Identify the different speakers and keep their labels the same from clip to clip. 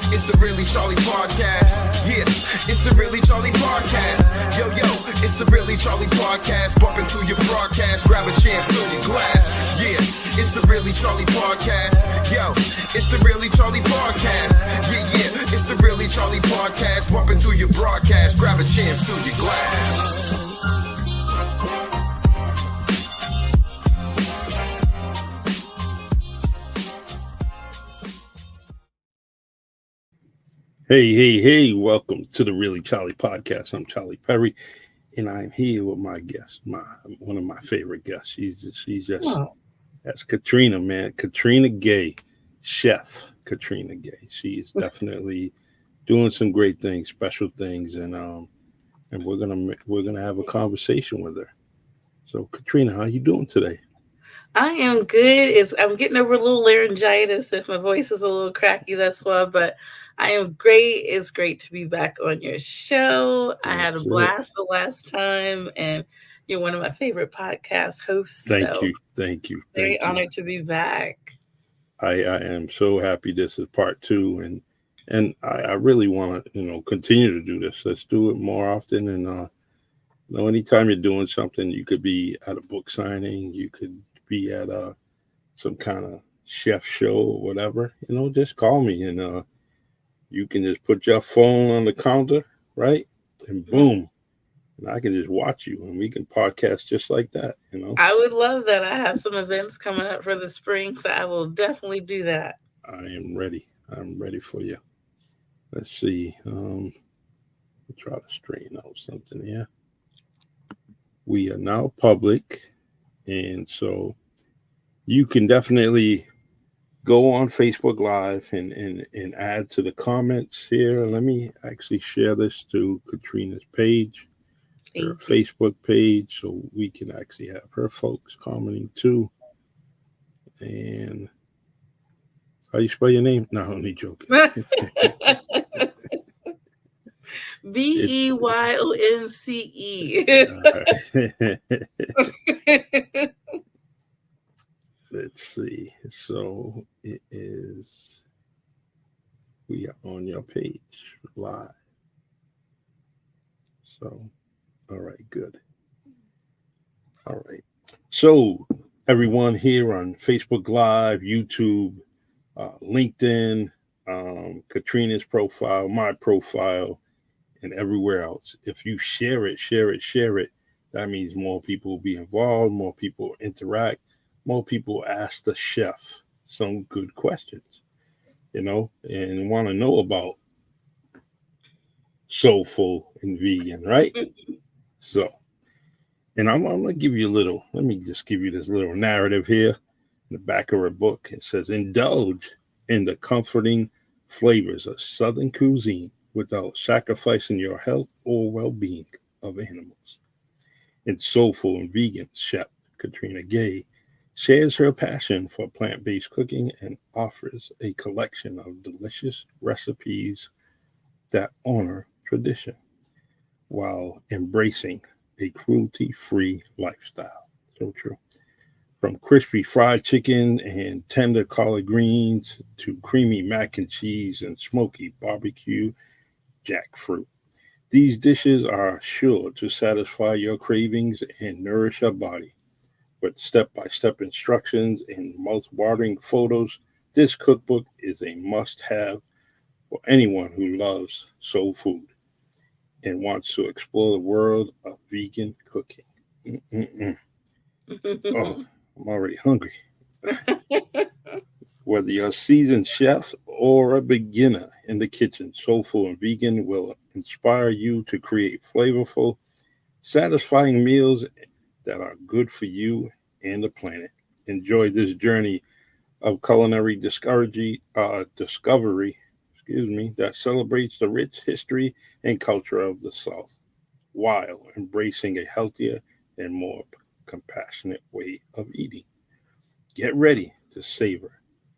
Speaker 1: it's the Really Charlie Podcast. Yeah, it's the Really Charlie Podcast. Yo, it's the Really Charlie Podcast. Bump into your broadcast, grab a chair, fill your glass. Yeah, it's the Really Charlie Podcast. Yo, it's the Really Charlie Podcast. Yeah, it's the Really Charlie Podcast. Bump into your broadcast, grab a chair, fill your glass.
Speaker 2: Hey, welcome to the Really Charlie Podcast. I'm Charlie Perry, and I'm here with my guest, one of my favorite guests. She's just, that's Katrina, man. Katrina Gay, chef Katrina Gay. She is definitely doing some great things, special things, and we're gonna have a conversation with her. So, Katrina, how you doing today?
Speaker 3: I am good. I'm getting over a little laryngitis. If my voice is a little cracky, that's why. But I am great. It's great to be back on your show. I had a blast the last time, and you're one of my favorite podcast hosts.
Speaker 2: Thank you.
Speaker 3: Very honored to be back.
Speaker 2: I am so happy this is part 2, and I really want to continue to do this. Let's do it more often. And anytime you're doing something, you could be at a book signing, you could be at some kind of chef show or whatever, just call me, and you can just put your phone on the counter, right? And boom, and I can just watch you, and we can podcast just like that,
Speaker 3: I would love that. I have some events coming up for the spring, so I will definitely do that.
Speaker 2: I am ready. I'm ready for you. Let's see. We'll try to straighten out something here. We are now public. And so you can definitely go on Facebook Live and add to the comments here. Let me actually share this to Katrina's page, her Facebook page, so we can actually have her folks commenting too. And how you spell your name? No, I'm only joking.
Speaker 3: Beyoncé.
Speaker 2: Let's see. So it is. We are on your page live. So, all right, good. All right. So everyone here on Facebook Live, YouTube, LinkedIn, Katrina's profile, my profile, and everywhere else. If you share it, that means more people will be involved, more people interact, more people ask the chef some good questions, and want to know about Soulful and vegan, right? So, and I'm going to give you let me just give you this little narrative here in the back of her book. It says, indulge in the comforting flavors of Southern cuisine without sacrificing your health or well-being of animals. And Soulful and vegan chef Katrina Gay shares her passion for plant-based cooking and offers a collection of delicious recipes that honor tradition while embracing a cruelty-free lifestyle. So true. From crispy fried chicken and tender collard greens to creamy mac and cheese and smoky barbecue jackfruit. These dishes are sure to satisfy your cravings and nourish your body. With step-by-step instructions and mouth-watering photos, this cookbook is a must-have for anyone who loves soul food and wants to explore the world of vegan cooking. Oh, I'm already hungry. Whether you're a seasoned chef or a beginner in the kitchen, Soulful and Vegan will inspire you to create flavorful, satisfying meals that are good for you and the planet. Enjoy this journey of culinary discovery, that celebrates the rich history and culture of the South, while embracing a healthier and more compassionate way of eating. Get ready to savor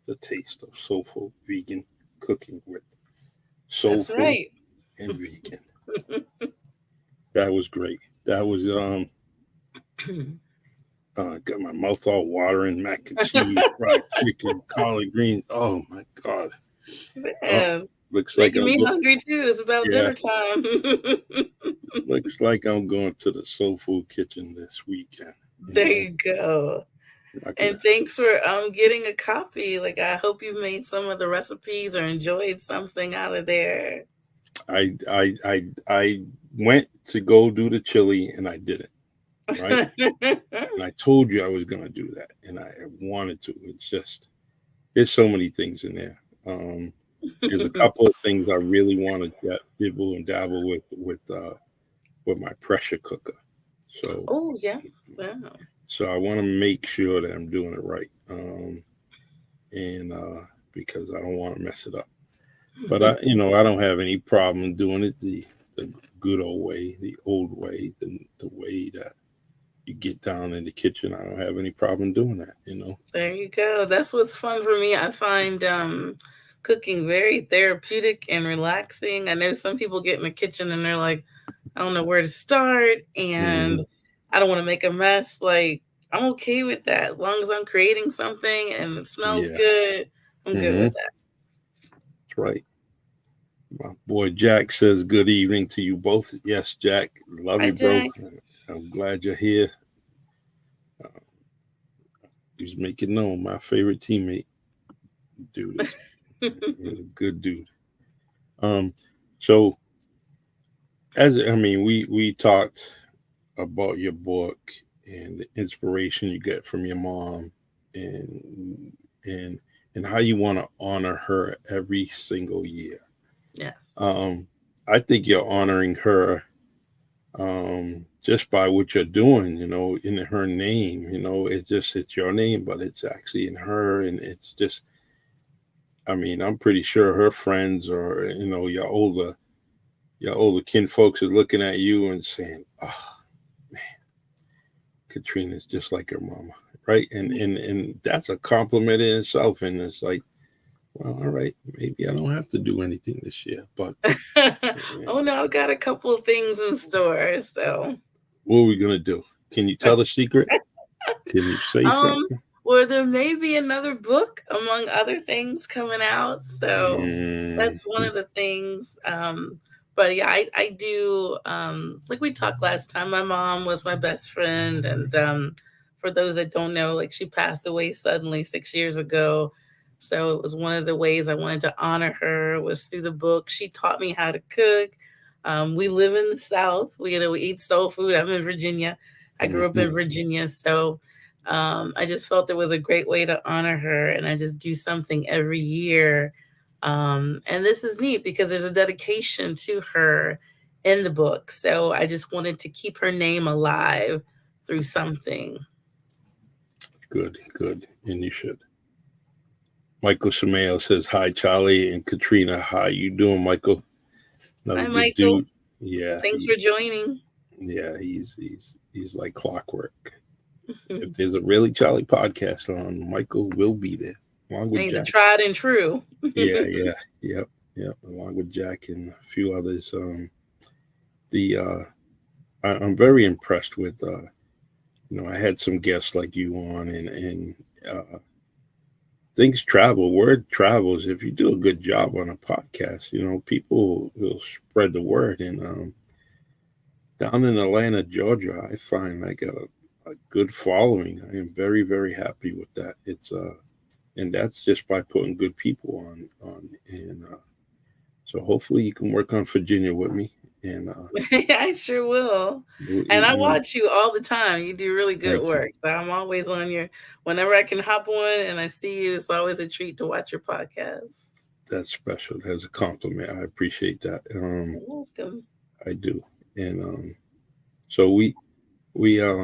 Speaker 2: the taste of soulful vegan cooking with Soulful and Vegan. That was great. That was got my mouth all watering, mac and cheese, fried chicken, collard greens. Oh my God. Looks like
Speaker 3: Making me hungry too. It's about
Speaker 2: yeah,
Speaker 3: dinner time.
Speaker 2: looks like I'm going to the Soulful kitchen this weekend. You
Speaker 3: There
Speaker 2: know,
Speaker 3: you go.
Speaker 2: I could,
Speaker 3: And thanks for getting a copy. Like I hope you made some of the recipes or enjoyed something out of there.
Speaker 2: I went to go do the chili and I did it right. And I told you I was going to do that, and I wanted to. It's just there's so many things in there. Um, there's a couple of things I really want to dibble and dabble with my pressure cooker. So
Speaker 3: Oh yeah. Wow.
Speaker 2: so I want to make sure that I'm doing it right, and because I don't want to mess it up. But I don't have any problem doing it the good old way, the old way, the way that you get down in the kitchen. I don't have any problem doing that.
Speaker 3: There you go. That's what's fun for me. I find cooking very therapeutic and relaxing. I know some people get in the kitchen and they're like, I don't know where to start
Speaker 2: Hmm.
Speaker 3: and I don't want to make a mess. Like, I'm okay with that. As long as I'm creating something and it smells
Speaker 2: Yeah.
Speaker 3: good, I'm good
Speaker 2: Hmm.
Speaker 3: with that.
Speaker 2: That's right. My boy Jack says good evening to you both. Yes, Jack. Love
Speaker 3: Hi,
Speaker 2: you, bro.
Speaker 3: Jack.
Speaker 2: I'm glad you're here. Uh, he's making known my favorite teammate. Dude is he's a good dude. Um, so as I mean, we talked about your book and the inspiration you get from your mom, and and and how you want to honor her every single year.
Speaker 3: Yes.
Speaker 2: Um, I think you're honoring her just by what you're doing, in her name. It's your name, but it's actually in her, and it's just. I mean, I'm pretty sure her friends or your older kin folks are looking at you and saying, "Oh, Katrina's just like her mama," right? And that's a compliment in itself. And it's like, well, all right, maybe I don't have to do anything this year, but
Speaker 3: Oh
Speaker 2: eh,
Speaker 3: no, I've got a couple of things in store. So
Speaker 2: what are we gonna do? Can you tell the secret? Can you say
Speaker 3: Um,
Speaker 2: something?
Speaker 3: well, there may be another book among other things coming out. So
Speaker 2: Mm,
Speaker 3: that's one of the things. But yeah, I do like we talked last time, my mom was my best friend. And for those that don't know, like she passed away suddenly 6 years ago. So it was one of the ways I wanted to honor her was through the book. She taught me how to cook. We live in the South. We eat soul food. I'm in Virginia. I grew up in
Speaker 2: mhm.
Speaker 3: Virginia. So I just felt it was a great way to honor her, and I just do something every year. And this is neat because there's a dedication to her in the book. So I just wanted to keep her name alive through something.
Speaker 2: Good, good, and you should. Michael Shamayo says hi, Charlie and Katrina. How you doing, Michael? Another
Speaker 3: Hi,
Speaker 2: good
Speaker 3: Michael.
Speaker 2: dude. Yeah,
Speaker 3: Thanks for joining.
Speaker 2: he's like clockwork. If there's a really Charlie podcast on, Michael will be there along
Speaker 3: And
Speaker 2: with
Speaker 3: he's a
Speaker 2: Jack.
Speaker 3: tried and true.
Speaker 2: Yeah, yeah, yep, yep. Along with Jack and a few others. The I'm very impressed with. I had some guests like you on, and uh, things travel. Word travels. If you do a good job on a podcast, people will spread the word. And down in Atlanta, Georgia, I find I got a good following. I am very, very happy with that. And that's just by putting good people on, and so hopefully you can work on Virginia with me. And
Speaker 3: I sure will. And I
Speaker 2: you know,
Speaker 3: watch you all the time. You do really good
Speaker 2: thank you.
Speaker 3: work. So I'm always on your, whenever I can hop on and I see you, it's always a treat to watch your podcast.
Speaker 2: That's special. That's a compliment. I appreciate that.
Speaker 3: You're welcome.
Speaker 2: I do. And so we at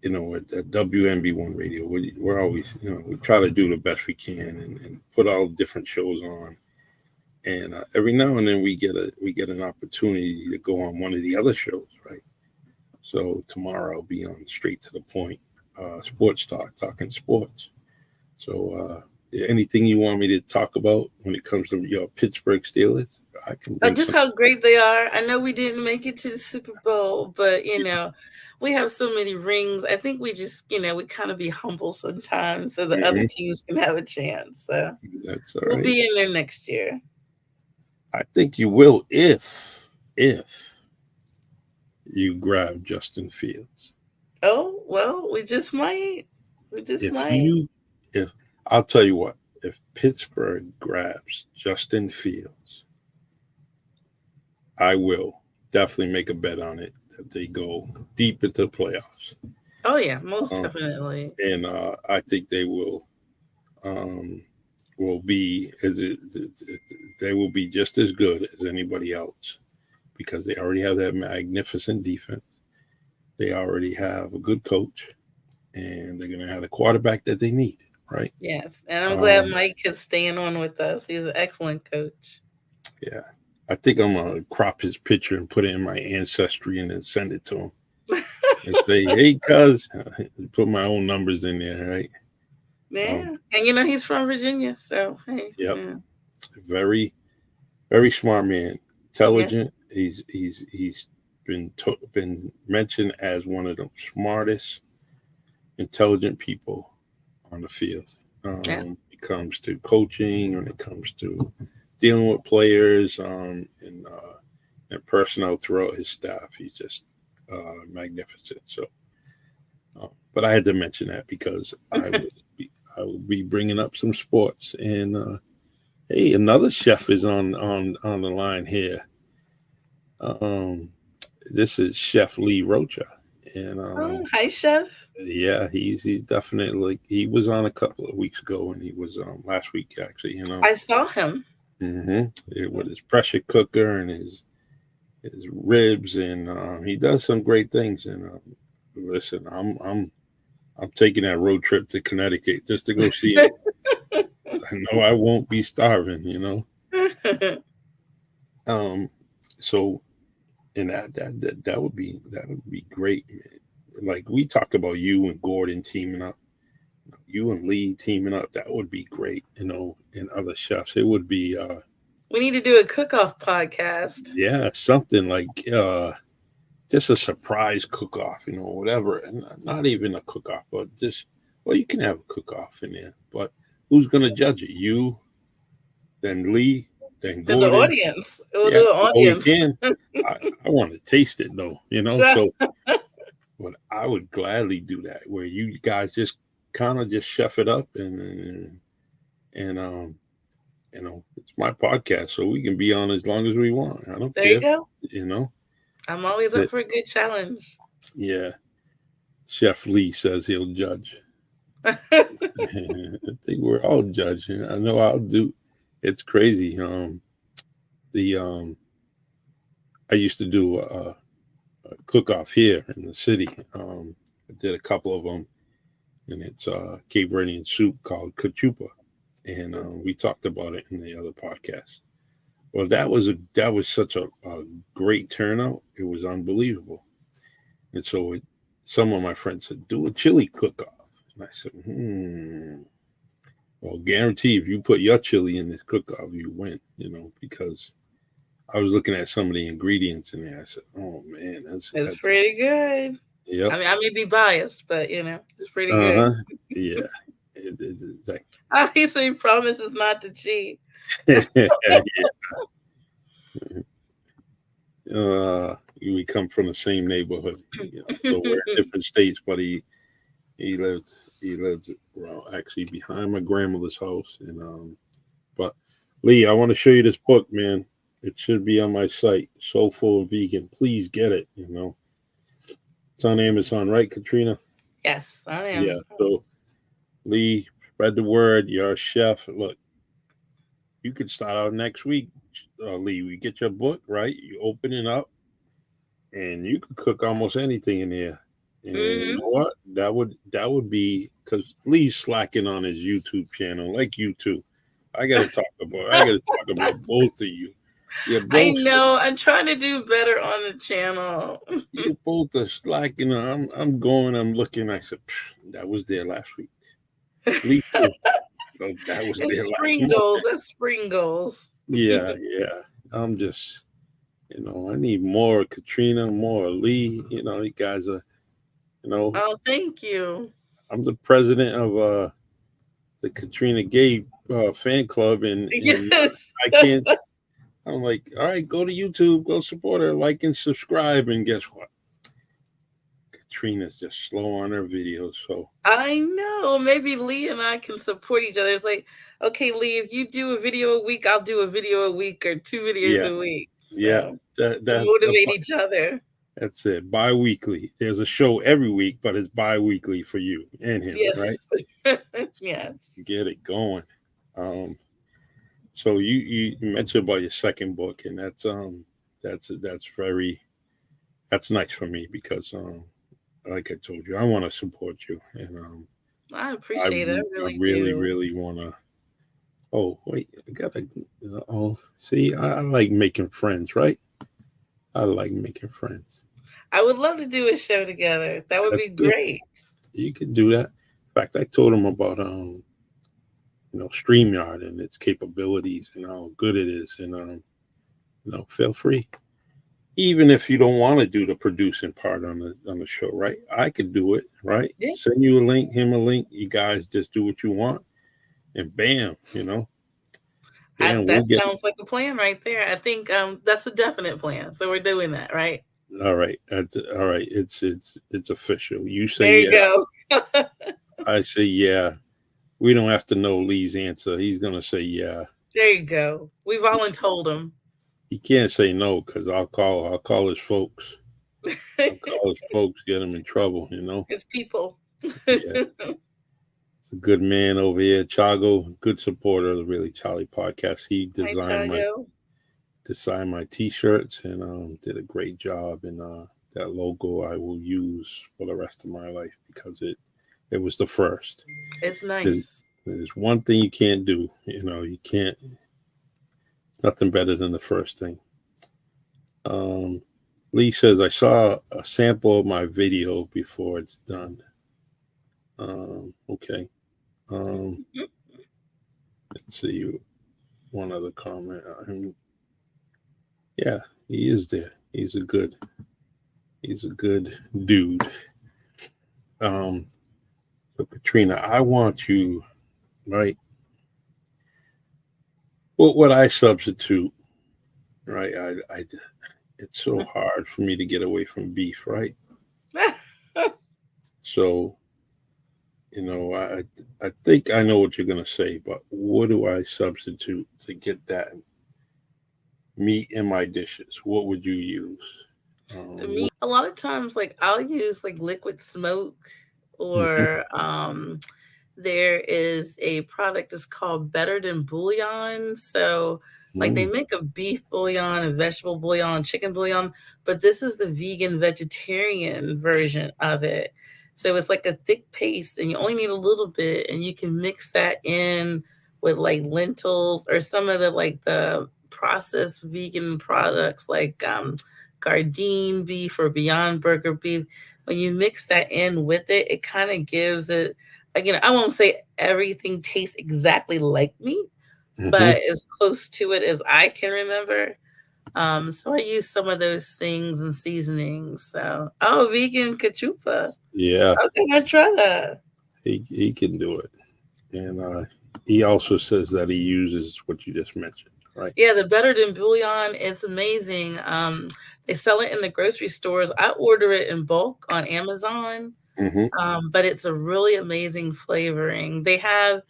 Speaker 2: WNB1 Radio, we're always, we try to do the best we can, and put all different shows on. And every now and then we get an opportunity to go on one of the other shows, right? So tomorrow I'll be on Straight to the Point, Sports Talk, talking sports. So anything you want me to talk about when it comes to your Pittsburgh Steelers, I can bring
Speaker 3: Just
Speaker 2: some.
Speaker 3: how great they are. I know we didn't make it to the Super Bowl, but we have so many rings. I think we just, we kind of be humble sometimes so the other
Speaker 2: Mhm,
Speaker 3: teams can have a chance. So
Speaker 2: that's all
Speaker 3: we'll
Speaker 2: right.
Speaker 3: be in there next year.
Speaker 2: I think you will if you grab Justin Fields.
Speaker 3: Oh, well, we just might. We just
Speaker 2: If
Speaker 3: might.
Speaker 2: you if I'll tell you what, if Pittsburgh grabs Justin Fields, I will definitely make a bet on it that they go deep into the playoffs.
Speaker 3: Oh yeah, most
Speaker 2: Um,
Speaker 3: definitely.
Speaker 2: and I think they um, will be they will be just as good as anybody else because they already have that magnificent defense. They already have a good coach, and they're going to have the quarterback that they need. Right?
Speaker 3: Yes, and I'm glad
Speaker 2: Um,
Speaker 3: Mike is staying on with us. He's an excellent coach.
Speaker 2: yeah, I think I'm gonna crop his picture and put it in my ancestry and then send it to him and say, "Hey, cuz," put my own numbers in there. Right? Um,
Speaker 3: Yeah, and he's from Virginia, so hey,
Speaker 2: yep,
Speaker 3: yeah,
Speaker 2: very very smart man,
Speaker 3: yeah,
Speaker 2: intelligent. He's been mentioned as one of the smartest, intelligent people on the field.
Speaker 3: yeah.
Speaker 2: When it comes to coaching, when it comes to dealing with players, and personnel throughout his staff, he's just magnificent. So, but I had to mention that because I will be bringing up some sports and. Hey, another chef is on the line here. Um, this is Chef Lee Rocha, and
Speaker 3: Oh, hi, chef.
Speaker 2: yeah, he's definitely he was on a couple of weeks ago, and he was last week actually.
Speaker 3: I saw him.
Speaker 2: With his pressure cooker and his ribs, and he does some great things. And listen, I'm taking that road trip to Connecticut just to go see him. I know I won't be starving, Um, so and that would be great, man. Like we talked about you and Gordon teaming up, you and Lee teaming up. That would be great, and other chefs. It would be,
Speaker 3: We need to do a cook-off podcast.
Speaker 2: yeah, something like just a surprise cook off, whatever, and not even a cook off, but just well, you can have a cook off in there, but who's gonna judge it? You, then Lee, then
Speaker 3: To the
Speaker 2: Gordon.
Speaker 3: audience. We'll do
Speaker 2: Yeah,
Speaker 3: an
Speaker 2: well, we
Speaker 3: audience.
Speaker 2: can. I want to taste it though, so. But I would gladly do that, where you guys just kind of just chef it up, and it's my podcast, so we can be on as long as we want. I don't
Speaker 3: There you
Speaker 2: care,
Speaker 3: go.
Speaker 2: you know.
Speaker 3: I'm always
Speaker 2: That's
Speaker 3: up
Speaker 2: it.
Speaker 3: for a good challenge.
Speaker 2: Yeah, Chef Lee says he'll judge. I think we're all judging. I know I'll do. It's crazy. The I used to do a cook off here in the city. I did a couple of them, and it's Cape Verdean soup called cachupa, and we talked about it in the other podcast. Well, that was such a great turnout. It was unbelievable, and so some of my friends said, "Do a chili cook off," and I said, Well, guarantee if you put your chili in this cook off, you win. Because I was looking at some of the ingredients in there. I said, "Oh man,
Speaker 3: It's
Speaker 2: that's
Speaker 3: pretty good.
Speaker 2: yep,
Speaker 3: I may be biased, but it's pretty
Speaker 2: uh
Speaker 3: good.
Speaker 2: huh, yeah." It's like,
Speaker 3: He said promises not to cheat.
Speaker 2: we come from the same neighborhood, so we're in different states. But he lived well, actually behind my grandmother's house, and But Lee, I want to show you this book, man. It should be on my site, Soulful and Vegan. Please get it. It's on Amazon, right, Katrina?
Speaker 3: Yes, I am.
Speaker 2: Yeah. So Lee, spread the word. You're a chef. Look, you could start out next week, Lee. We get your book, right? You open it up, and you could cook almost anything in here. And you
Speaker 3: Hmm.
Speaker 2: know what? That would be because Lee's slacking on his YouTube channel, like you too. I gotta talk about both of you. You're
Speaker 3: I
Speaker 2: both
Speaker 3: know. I'm trying to do better on the channel.
Speaker 2: you both are slacking. I'm going. I'm looking. I said that was there last week. Lee too. No, that was
Speaker 3: It's
Speaker 2: there last
Speaker 3: spring
Speaker 2: month.
Speaker 3: goals. That's spring goals.
Speaker 2: Yeah, yeah. I'm just I need more Katrina, more Lee. You guys are. You know,
Speaker 3: Oh, thank you.
Speaker 2: I'm the president of the Katrina Gay fan club, and
Speaker 3: Yes.
Speaker 2: I can't I'm like, all right, go to YouTube, go support her, like and subscribe. And guess what? Katrina's just slow on her videos. So
Speaker 3: I know. Maybe Lee and I can support each other. It's like, okay, Lee, if you do a video a week, I'll do a video a week or 2 videos
Speaker 2: yeah,
Speaker 3: a week.
Speaker 2: yeah,
Speaker 3: So we
Speaker 2: that
Speaker 3: motivate each other.
Speaker 2: that's it. Bi-weekly. There's a show every week, but it's bi-weekly for you and him, right?
Speaker 3: Yes. Yes.
Speaker 2: Get it going. Um, so you mentioned about your second book, and that's very that's nice for me because like I told you, I want to support you, and
Speaker 3: I
Speaker 2: I
Speaker 3: appreciate it. I
Speaker 2: I
Speaker 3: really
Speaker 2: really
Speaker 3: do.
Speaker 2: really want to. Oh wait, I gotta. Oh, see, I like making friends, right? I like making friends.
Speaker 3: I would love to do a show together. That would
Speaker 2: That's
Speaker 3: be
Speaker 2: it.
Speaker 3: great.
Speaker 2: You could do that. In fact, I told him about StreamYard and its capabilities and how good it is, and feel free. Even if you don't want to do the producing part on the show, right? I could do it, right?
Speaker 3: Yeah.
Speaker 2: Send you a link, him a link. You guys just do what you want, and bam, bam, we'll
Speaker 3: That
Speaker 2: get.
Speaker 3: sounds like a plan right there. I think that's a definite plan. So we're doing that, right?
Speaker 2: All right, that's all right. It's official. You say
Speaker 3: There you
Speaker 2: yeah,
Speaker 3: go.
Speaker 2: I say yeah. We don't have to know Lee's answer. He's gonna say yeah.
Speaker 3: There you go. We voluntold him.
Speaker 2: He can't say no because I'll call his folks. I'll call his folks, get him in trouble.
Speaker 3: His people.
Speaker 2: Yeah, it's a good man over here, Chago. Good supporter of the Really Charlie podcast. He
Speaker 3: Hi, Chago.
Speaker 2: designed my t-shirts and did a great job. And that logo I will use for the rest of my life because it was the first.
Speaker 3: It's
Speaker 2: There's,
Speaker 3: nice.
Speaker 2: there's one thing you can't do. You can't. Nothing better than the first thing. Um, Lee says I saw a sample of my video before it's done. Okay. Let's see one other comment. Yeah, he is there. He's a good dude. So Katrina, I want you, right? What would I substitute? Right? I it's so hard for me to get away from beef, right? So, I think I know what you're gonna say, but what do I substitute to get that meat in my dishes? What would you use?
Speaker 3: To me, a lot of times, like I'll use like liquid smoke,
Speaker 2: Mhm,
Speaker 3: or there is a product that's called Better Than Bouillon. So, like they
Speaker 2: mm,
Speaker 3: make a beef bouillon, a vegetable bouillon, chicken bouillon, but this is the vegan vegetarian version of it. So it's like a thick paste, and you only need a little bit, and you can mix that in with like lentils or some of the like the processed vegan products like Gardein beef or Beyond Burger beef. When you mix that in with it, it kind of gives it, again, I won't say everything tastes exactly like meat,
Speaker 2: mhm.
Speaker 3: but as close to it as I can remember. So I use some of those things and seasonings. So, oh, vegan kachupa.
Speaker 2: Yeah,
Speaker 3: Okay, I try that.
Speaker 2: he can do it, and he also says that he uses what you just mentioned, right?
Speaker 3: Yeah, the Better Than Bouillon is amazing. They sell it in the grocery stores. I order it in bulk on Amazon,
Speaker 2: Hmm.
Speaker 3: but it's a really amazing flavoring. They have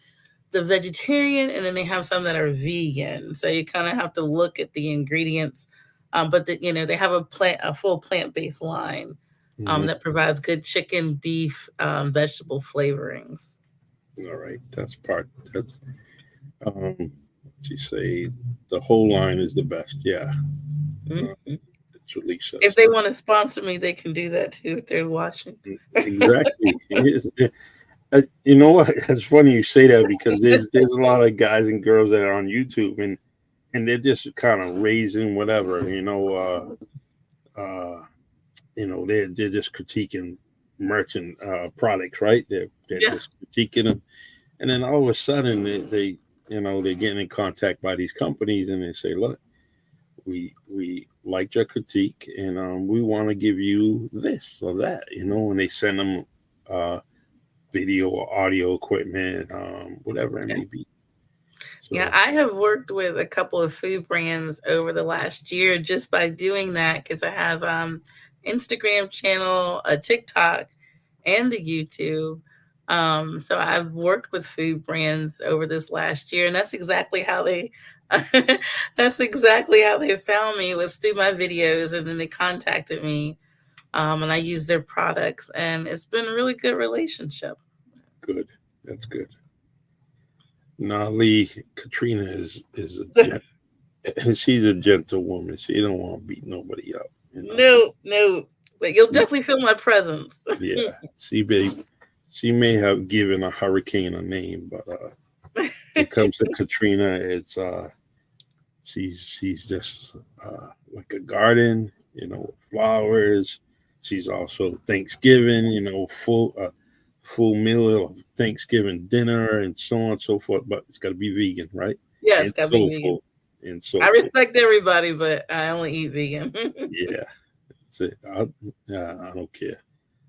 Speaker 3: the vegetarian, and then they have some that are vegan. So you kind of have to look at the ingredients. But they have a full plant based line
Speaker 2: Hmm.
Speaker 3: that provides good chicken, beef, vegetable flavorings.
Speaker 2: All right, that's what you say. The whole line is the best. Yeah, uh,
Speaker 3: Mhm.
Speaker 2: that's what Lee says.
Speaker 3: If they want to sponsor me, they can do that too if they're watching.
Speaker 2: Exactly. Yes. You know what? It's funny you say that because there's a lot of guys and girls that are on YouTube and they're just kind of raising whatever. They're just critiquing merchant products, right? They're
Speaker 3: Yeah.
Speaker 2: just critiquing them, and then all of a sudden they're getting in contact by these companies and they say, look, we liked your critique and we want to give you this or that, and they send them video or audio equipment, whatever it
Speaker 3: Yeah.
Speaker 2: may be.
Speaker 3: Yeah,
Speaker 2: So
Speaker 3: I have worked with a couple of food brands over the last year just by doing that because I have Instagram channel, a TikTok, and the YouTube. So I've worked with food brands over this last year, and that's exactly how they that's exactly how they found me was through my videos, and then they contacted me, and I used their products, and it's been a really good relationship.
Speaker 2: good. That's good. Now, Lee, Katrina is a she's a gentle woman. She don't want to beat nobody up. You know.
Speaker 3: No, no, but you'll
Speaker 2: She,
Speaker 3: definitely feel my presence.
Speaker 2: yeah. She may have given a hurricane a name, but when it comes to Katrina, it's she's just like a garden, flowers. She's also Thanksgiving, full meal of Thanksgiving dinner and so on and so forth. But it's got to be vegan, right?
Speaker 3: Yes,
Speaker 2: And
Speaker 3: gotta be vegan.
Speaker 2: soulful, and
Speaker 3: I
Speaker 2: soulful.
Speaker 3: respect everybody, but I only eat vegan.
Speaker 2: Yeah, that's it. I don't care.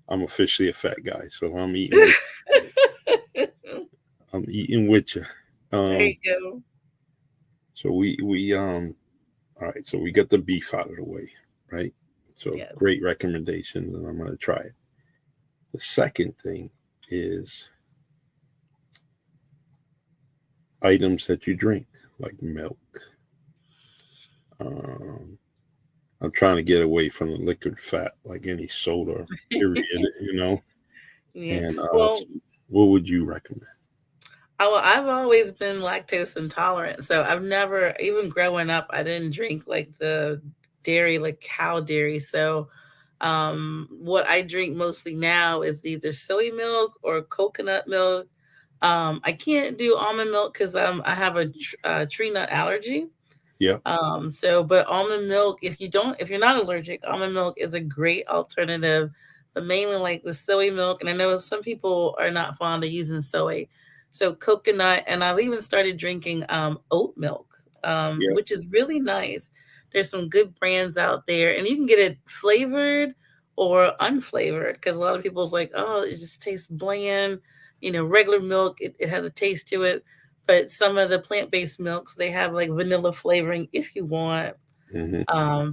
Speaker 2: I'm officially a fat guy, so I'm eating with I'm eating with you.
Speaker 3: There
Speaker 2: Um,
Speaker 3: you go.
Speaker 2: so we all right. So we got the beef out of the way, right? So
Speaker 3: Yes.
Speaker 2: great recommendations, and I'm gonna try it. The second thing is items that you drink, like milk. Um, I'm trying to get away from the liquid fat, like any soda, period.
Speaker 3: Yeah.
Speaker 2: And
Speaker 3: Well,
Speaker 2: what would you recommend?
Speaker 3: well, I've always been lactose intolerant, so I've never, even growing up, I didn't drink like the dairy, like cow dairy. So, what I drink mostly now is either soy milk or coconut milk. I can't do almond milk because I have a tree nut allergy.
Speaker 2: Yeah.
Speaker 3: But almond milk, if you're not allergic, almond milk is a great alternative, but mainly like the soy milk. And I know some people are not fond of using soy. So coconut, and I've even started drinking oat milk,
Speaker 2: Yeah.
Speaker 3: which is really nice. There's some good brands out there, and you can get it flavored or unflavored because a lot of people's like, oh, it just tastes bland. Regular milk, it has a taste to it, but some of the plant-based milks, they have like vanilla flavoring if you want.
Speaker 2: Hmm.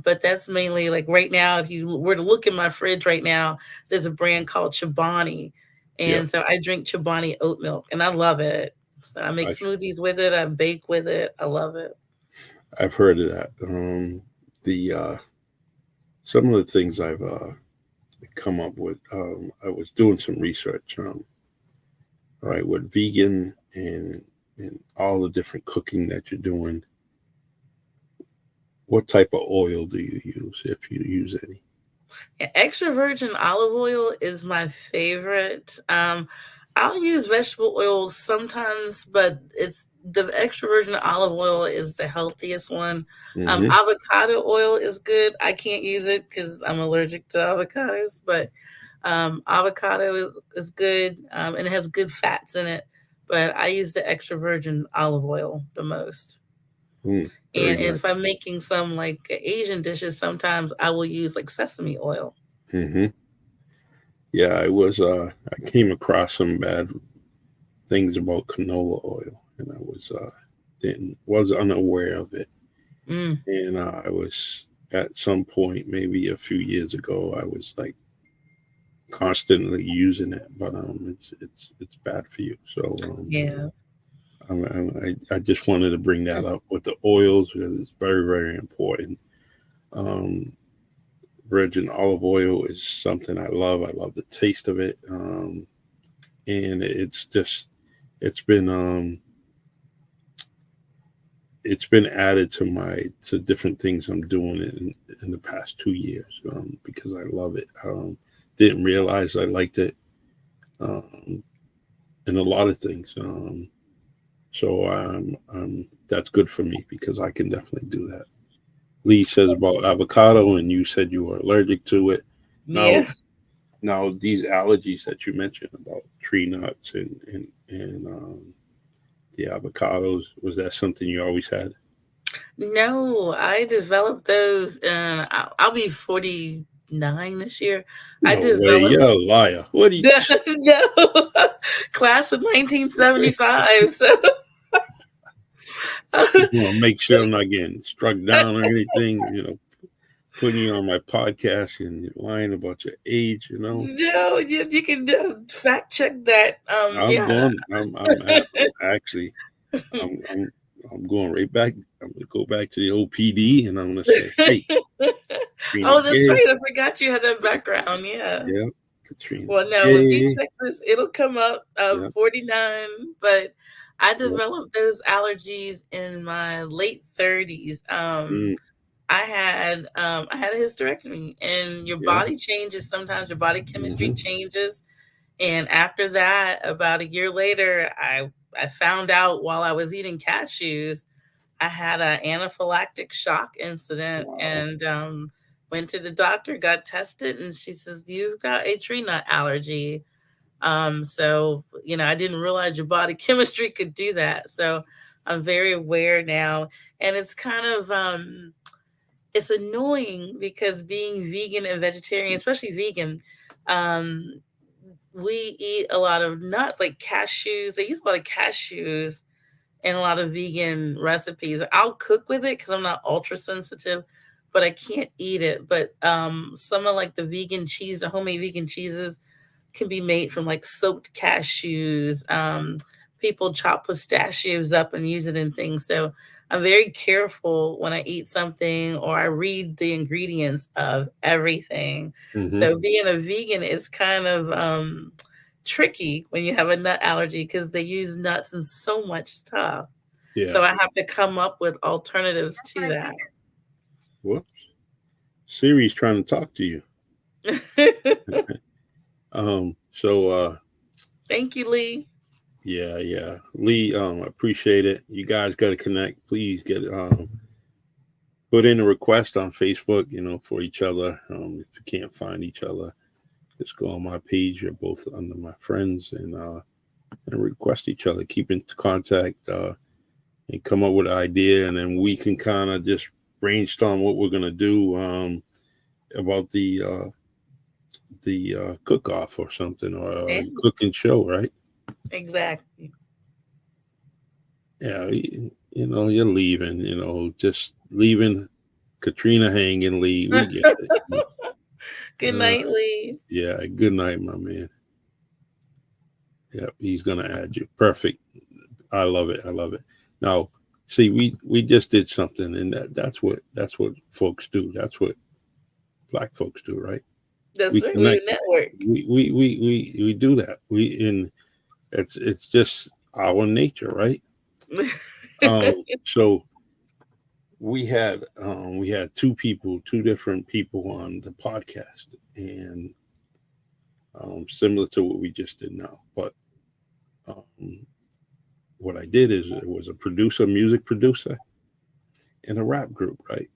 Speaker 3: But that's mainly like right now, if you were to look in my fridge right now, there's a brand called Chobani.
Speaker 2: Yeah.
Speaker 3: And so I drink Chobani oat milk and I love it. So I make
Speaker 2: I,
Speaker 3: smoothies with it, I bake with it. I love it.
Speaker 2: I've heard of that. The Some of the things I've come up with. I was doing some research. All right, with vegan and all the different cooking that you're doing, what type of oil do you use, if you use any?
Speaker 3: Yeah, extra virgin olive oil is my favorite. I'll use vegetable oils sometimes, but it's the extra virgin olive oil is the healthiest one.
Speaker 2: Hmm.
Speaker 3: Avocado oil is good. I can't use it because I'm allergic to avocados, but avocado is good, and it has good fats in it. But I use the extra virgin olive oil the most.
Speaker 2: Mm, very
Speaker 3: And
Speaker 2: nice.
Speaker 3: if I'm making some like Asian dishes, sometimes I will use like sesame oil.
Speaker 2: Hmm. Yeah, I came across some bad things about canola oil, and I didn't was unaware of it.
Speaker 3: Mm,
Speaker 2: And I was at some point, maybe a few years ago, I was like constantly using it, but it's bad for you. So
Speaker 3: yeah.
Speaker 2: I just wanted to bring that up with the oils because it's very, very important. Um, Virgin olive oil is something I love. I love the taste of it, and it's been it's been added to different things I'm doing in the past 2 years, because I love it. Didn't realize I liked it, um, in a lot of things. So that's good for me because I can definitely do that. Lee says about avocado, and you said you were allergic to it. Now,
Speaker 3: Yeah.
Speaker 2: these allergies that you mentioned about tree nuts and the avocados, was that something you always had?
Speaker 3: No, I developed those, and I'll be 49 this year. I
Speaker 2: No way,
Speaker 3: developed
Speaker 2: you're a liar. What do you?
Speaker 3: no class of 1975. So
Speaker 2: Just want to make sure I'm not getting struck down or anything. Putting you on my podcast and you're lying about your age.
Speaker 3: No, you can fact check that.
Speaker 2: I'm
Speaker 3: Yeah.
Speaker 2: going. I'm actually. I'm going right back. I'm gonna go back to the OPD and I'm gonna say, hey, Katrina
Speaker 3: Oh, that's
Speaker 2: Gay.
Speaker 3: right. I forgot you had that background. Yeah.
Speaker 2: Yeah, Katrina
Speaker 3: Well, no, if you
Speaker 2: Gay.
Speaker 3: check this, it'll come up
Speaker 2: Yeah,
Speaker 3: 49. But I
Speaker 2: yeah.
Speaker 3: developed those allergies in my late 30s.
Speaker 2: Mm,
Speaker 3: I had a hysterectomy, and your
Speaker 2: yeah.
Speaker 3: body changes. Sometimes your body chemistry
Speaker 2: Hmm.
Speaker 3: changes. And after that, about a year later, I found out while I was eating cashews, I had an anaphylactic shock incident,
Speaker 2: Wow.
Speaker 3: and went to the doctor, got tested, and she says you've got a tree nut allergy. So I didn't realize your body chemistry could do that. So I'm very aware now, and it's kind of it's annoying because being vegan and vegetarian, especially vegan, um, we eat a lot of nuts like cashews. They use a lot of cashews in a lot of vegan recipes. I'll cook with it because I'm not ultra sensitive, but I can't eat it. But some of like the vegan cheese, the homemade vegan cheeses can be made from like soaked cashews. People chop pistachios up and use it in things. So I'm very careful when I eat something or I read the ingredients of everything.
Speaker 2: Hmm.
Speaker 3: So being a vegan is kind of tricky when you have a nut allergy because they use nuts in so much stuff.
Speaker 2: Yeah.
Speaker 3: So I have to come up with alternatives to that.
Speaker 2: Whoops. Siri's trying to talk to you. So
Speaker 3: Thank you, Lee.
Speaker 2: yeah, yeah. Lee, appreciate it. You guys gotta connect. Please get put in a request on Facebook, for each other. If you can't find each other, just go on my page. You're both under my friends and request each other. Keep in contact and come up with an idea, and then we can kind of just brainstorm what we're gonna do about the cook off or something or
Speaker 3: Yeah,
Speaker 2: cooking show, right?
Speaker 3: exactly.
Speaker 2: Yeah, you're leaving, just leaving Katrina hanging, Lee. We get it.
Speaker 3: Good
Speaker 2: Uh,
Speaker 3: night, Lee.
Speaker 2: yeah, good night, my man. Yep, he's gonna add you. Perfect. I love it. I love it. Now, see, we just did something, and that's what folks do. That's what black folks do, right?
Speaker 3: That's
Speaker 2: We
Speaker 3: right. We're a
Speaker 2: connect.
Speaker 3: network.
Speaker 2: We do that. It's just our nature, right? So we had two different people on the podcast, and similar to what we just did now. But um, what I did is it was a producer, music producer, in a rap group, right?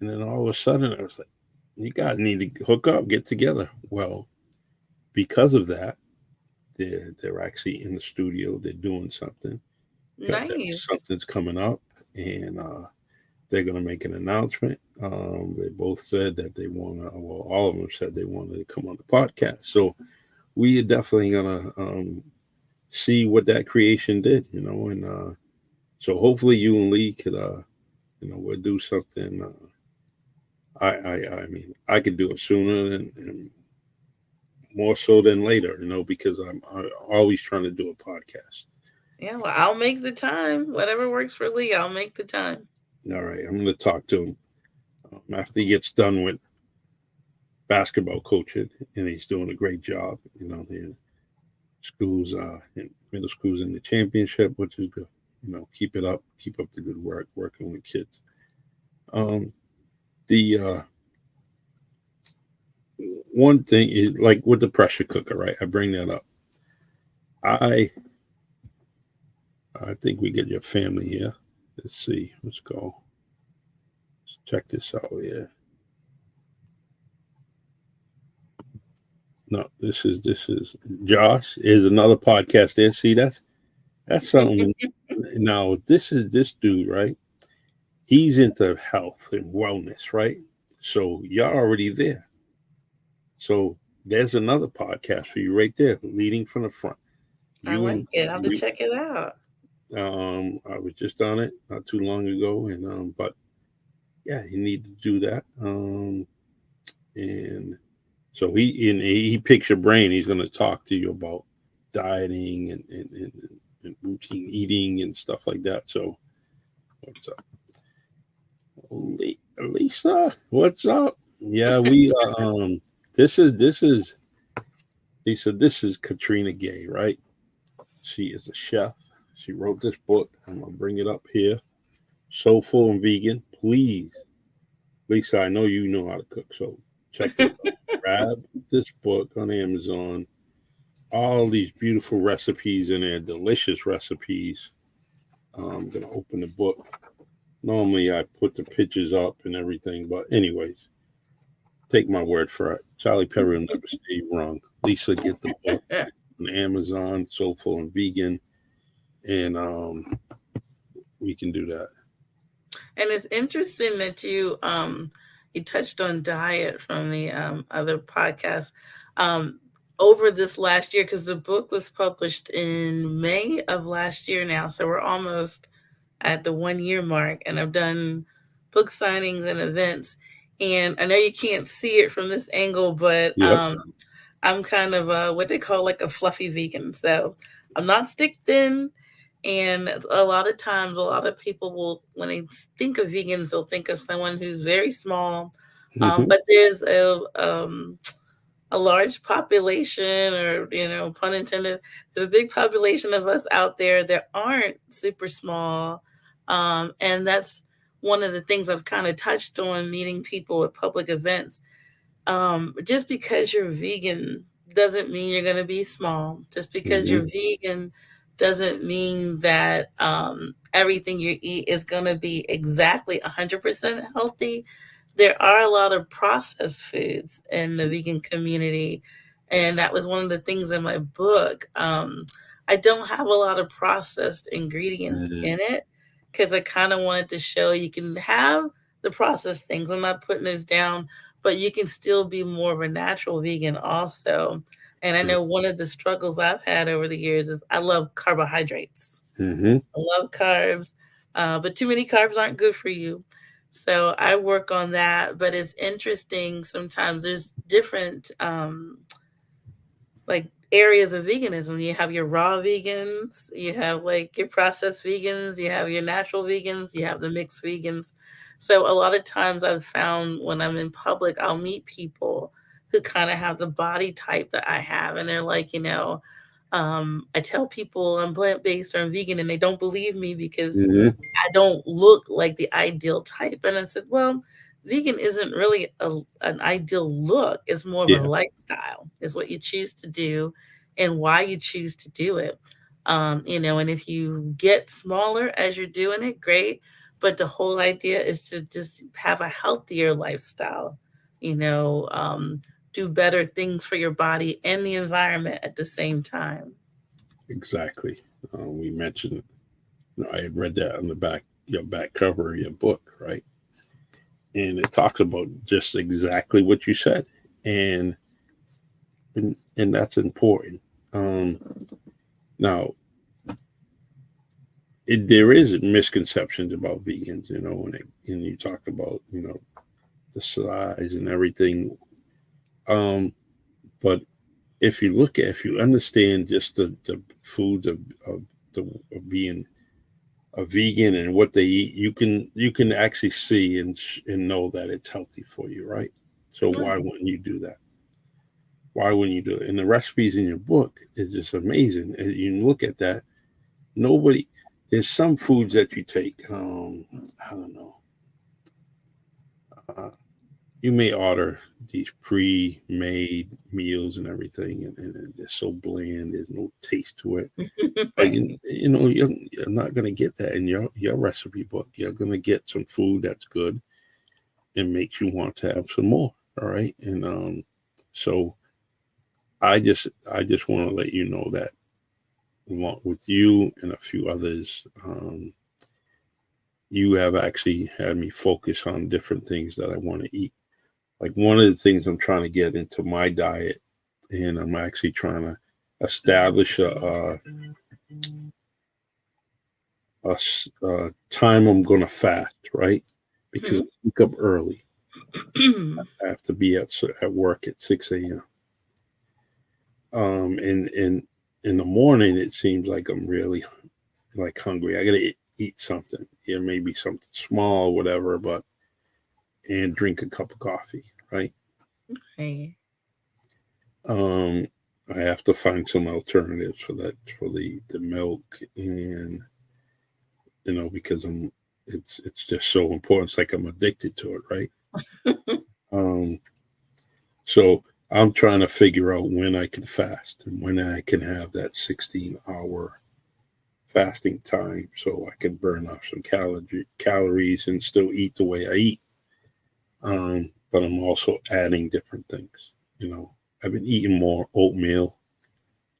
Speaker 2: And then all of a sudden, I was like, "You guys need to hook up, get together." Well, because of that, they're actually in the studio. They're doing something. That
Speaker 3: Nice.
Speaker 2: something's coming up, and they're going to make an announcement. They both said that they want to. Well, all of them said they wanted to come on the podcast. So we are definitely going to see what that creation did, and so hopefully you and Lee could, we'll do something. I mean, I could do it sooner and more so than later, because I'm always trying to do a podcast.
Speaker 3: Yeah, well, I'll make the time. Whatever works for Lee, I'll make the time.
Speaker 2: All right, I'm going to talk to him after he gets done with basketball coaching, and he's doing a great job. The schools, in middle schools in the championship, which is good. Keep it up, keep up the good work, working with kids. Um, the one thing is like with the pressure cooker, right? I bring that up. I I think we get your family here. Let's see. Let's go. Let's check this out here. No, this is Josh is another podcast there. See, that's something. Now this is this dude, right? He's into health and wellness, right? So you're already there. So there's another podcast for you right there, leading from the front.
Speaker 3: I
Speaker 2: You
Speaker 3: like
Speaker 2: and
Speaker 3: it. I'll have to
Speaker 2: you,
Speaker 3: check it out.
Speaker 2: I was just on it not too long ago, and but yeah, you need to do that. And so he picks your brain. He's going to talk to you about dieting and routine eating and stuff like that. So what's up, Lisa? What's up? Yeah, we this is Lisa. This is Katrina Gay, right? She is a chef. She wrote this book. I'm gonna bring it up here. Soulful and vegan. Please, Lisa, I know you know how to cook, so check this out. Grab this book on Amazon. All these beautiful recipes in there, delicious recipes. I'm gonna open the book. Normally, I put the pictures up and everything, but anyways, take my word for it. Charlie Perry will never say you wrong. Lisa, get the book on Amazon, Soulful and Vegan, and we can do that.
Speaker 3: And it's interesting that you touched on diet from the other podcast um, over this last year, because the book was published in May of last year now, so we're almost at the 1 year mark, and I've done book signings and events. And I know you can't see it from this angle, but
Speaker 2: Yep.
Speaker 3: I'm kind of what they call like a fluffy vegan. So I'm not stick thin. And a lot of times, a lot of people will, when they think of vegans, they'll think of someone who's very small.
Speaker 2: Mm-hmm.
Speaker 3: But there's a large population, or, pun intended, there's a big population of us out there that aren't super small. And that's one of the things I've kind of touched on meeting people at public events. Just because you're vegan doesn't mean you're going to be small. Just because
Speaker 2: Mm-hmm.
Speaker 3: you're vegan doesn't mean that everything you eat is going to be exactly 100% healthy. There are a lot of processed foods in the vegan community. And that was one of the things in my book. I don't have a lot of processed ingredients
Speaker 2: Mm-hmm.
Speaker 3: in it, because I kind of wanted to show you can have the processed things. I'm not putting this down, but you can still be more of a natural vegan also. And I know one of the struggles I've had over the years is I love carbohydrates.
Speaker 2: Mm-hmm.
Speaker 3: I love carbs, but too many carbs aren't good for you. So I work on that. But it's interesting. Sometimes there's different like areas of veganism. You have your raw vegans, you have like your processed vegans, you have your natural vegans, you have the mixed vegans. So a lot of times I've found when I'm in public, I'll meet people who kind of have the body type that I have, and they're like, I tell people I'm plant based or I'm vegan, and they don't believe me because
Speaker 2: Mm-hmm.
Speaker 3: I don't look like the ideal type. And I said, well, vegan isn't really an ideal look. It's more of a
Speaker 2: Yeah.
Speaker 3: lifestyle. It's what you choose to do and why you choose to do it. And if you get smaller as you're doing it, great. But the whole idea is to just have a healthier lifestyle, do better things for your body and the environment at the same time.
Speaker 2: Exactly. We mentioned. I had read that on the back, your back cover of your book, right? And it talks about just exactly what you said, and and that's important. Um, Now, there is misconceptions about vegans, and you talked about the size and everything. Um, but if you understand just the foods of the of being a vegan and what they eat, you can actually see and know that it's healthy for you, right? So why
Speaker 3: Right.
Speaker 2: wouldn't you do that? Why wouldn't you do it? And the recipes in your book is just amazing. And you look at that. Nobody. There's some foods that you take. I don't know. Uh, you may order these pre-made meals and everything, and they're so bland. There's no taste to it. But
Speaker 3: Right.
Speaker 2: you're not gonna get that in your recipe book. You're gonna get some food that's good and makes you want to have some more. All right, and so I just want to let you know that along with you and a few others, you have actually had me focus on different things that I want to eat. Like one of the things I'm trying to get into my diet, and I'm actually trying to establish a time I'm going to fast, right? Because I wake up early. I have to be at work at 6 a.m. And in the morning, it seems like I'm really like hungry. I gotta eat something. Yeah, maybe something small, whatever, but and drink a cup of coffee, right?
Speaker 3: Right.
Speaker 2: Um, I have to find some alternatives for that for the milk and because it's just so important. It's like I'm addicted to it, right? Um, so I'm trying to figure out when I can fast and when I can have that 16-hour fasting time so I can burn off some calories and still eat the way I eat. But I'm also adding different things. I've been eating more oatmeal,